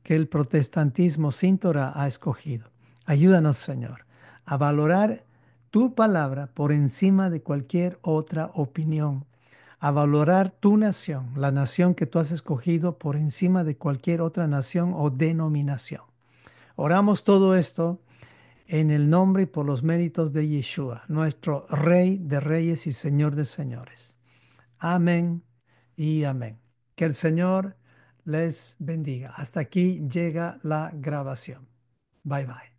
que el protestantismo sin Torah ha escogido. Ayúdanos, Señor, a valorar tu palabra por encima de cualquier otra opinión, a valorar tu nación, la nación que tú has escogido por encima de cualquier otra nación o denominación. Oramos todo esto en el nombre y por los méritos de Yeshua, nuestro Rey de Reyes y Señor de Señores. Amén y amén. Que el Señor les bendiga. Hasta aquí llega la grabación. Bye bye.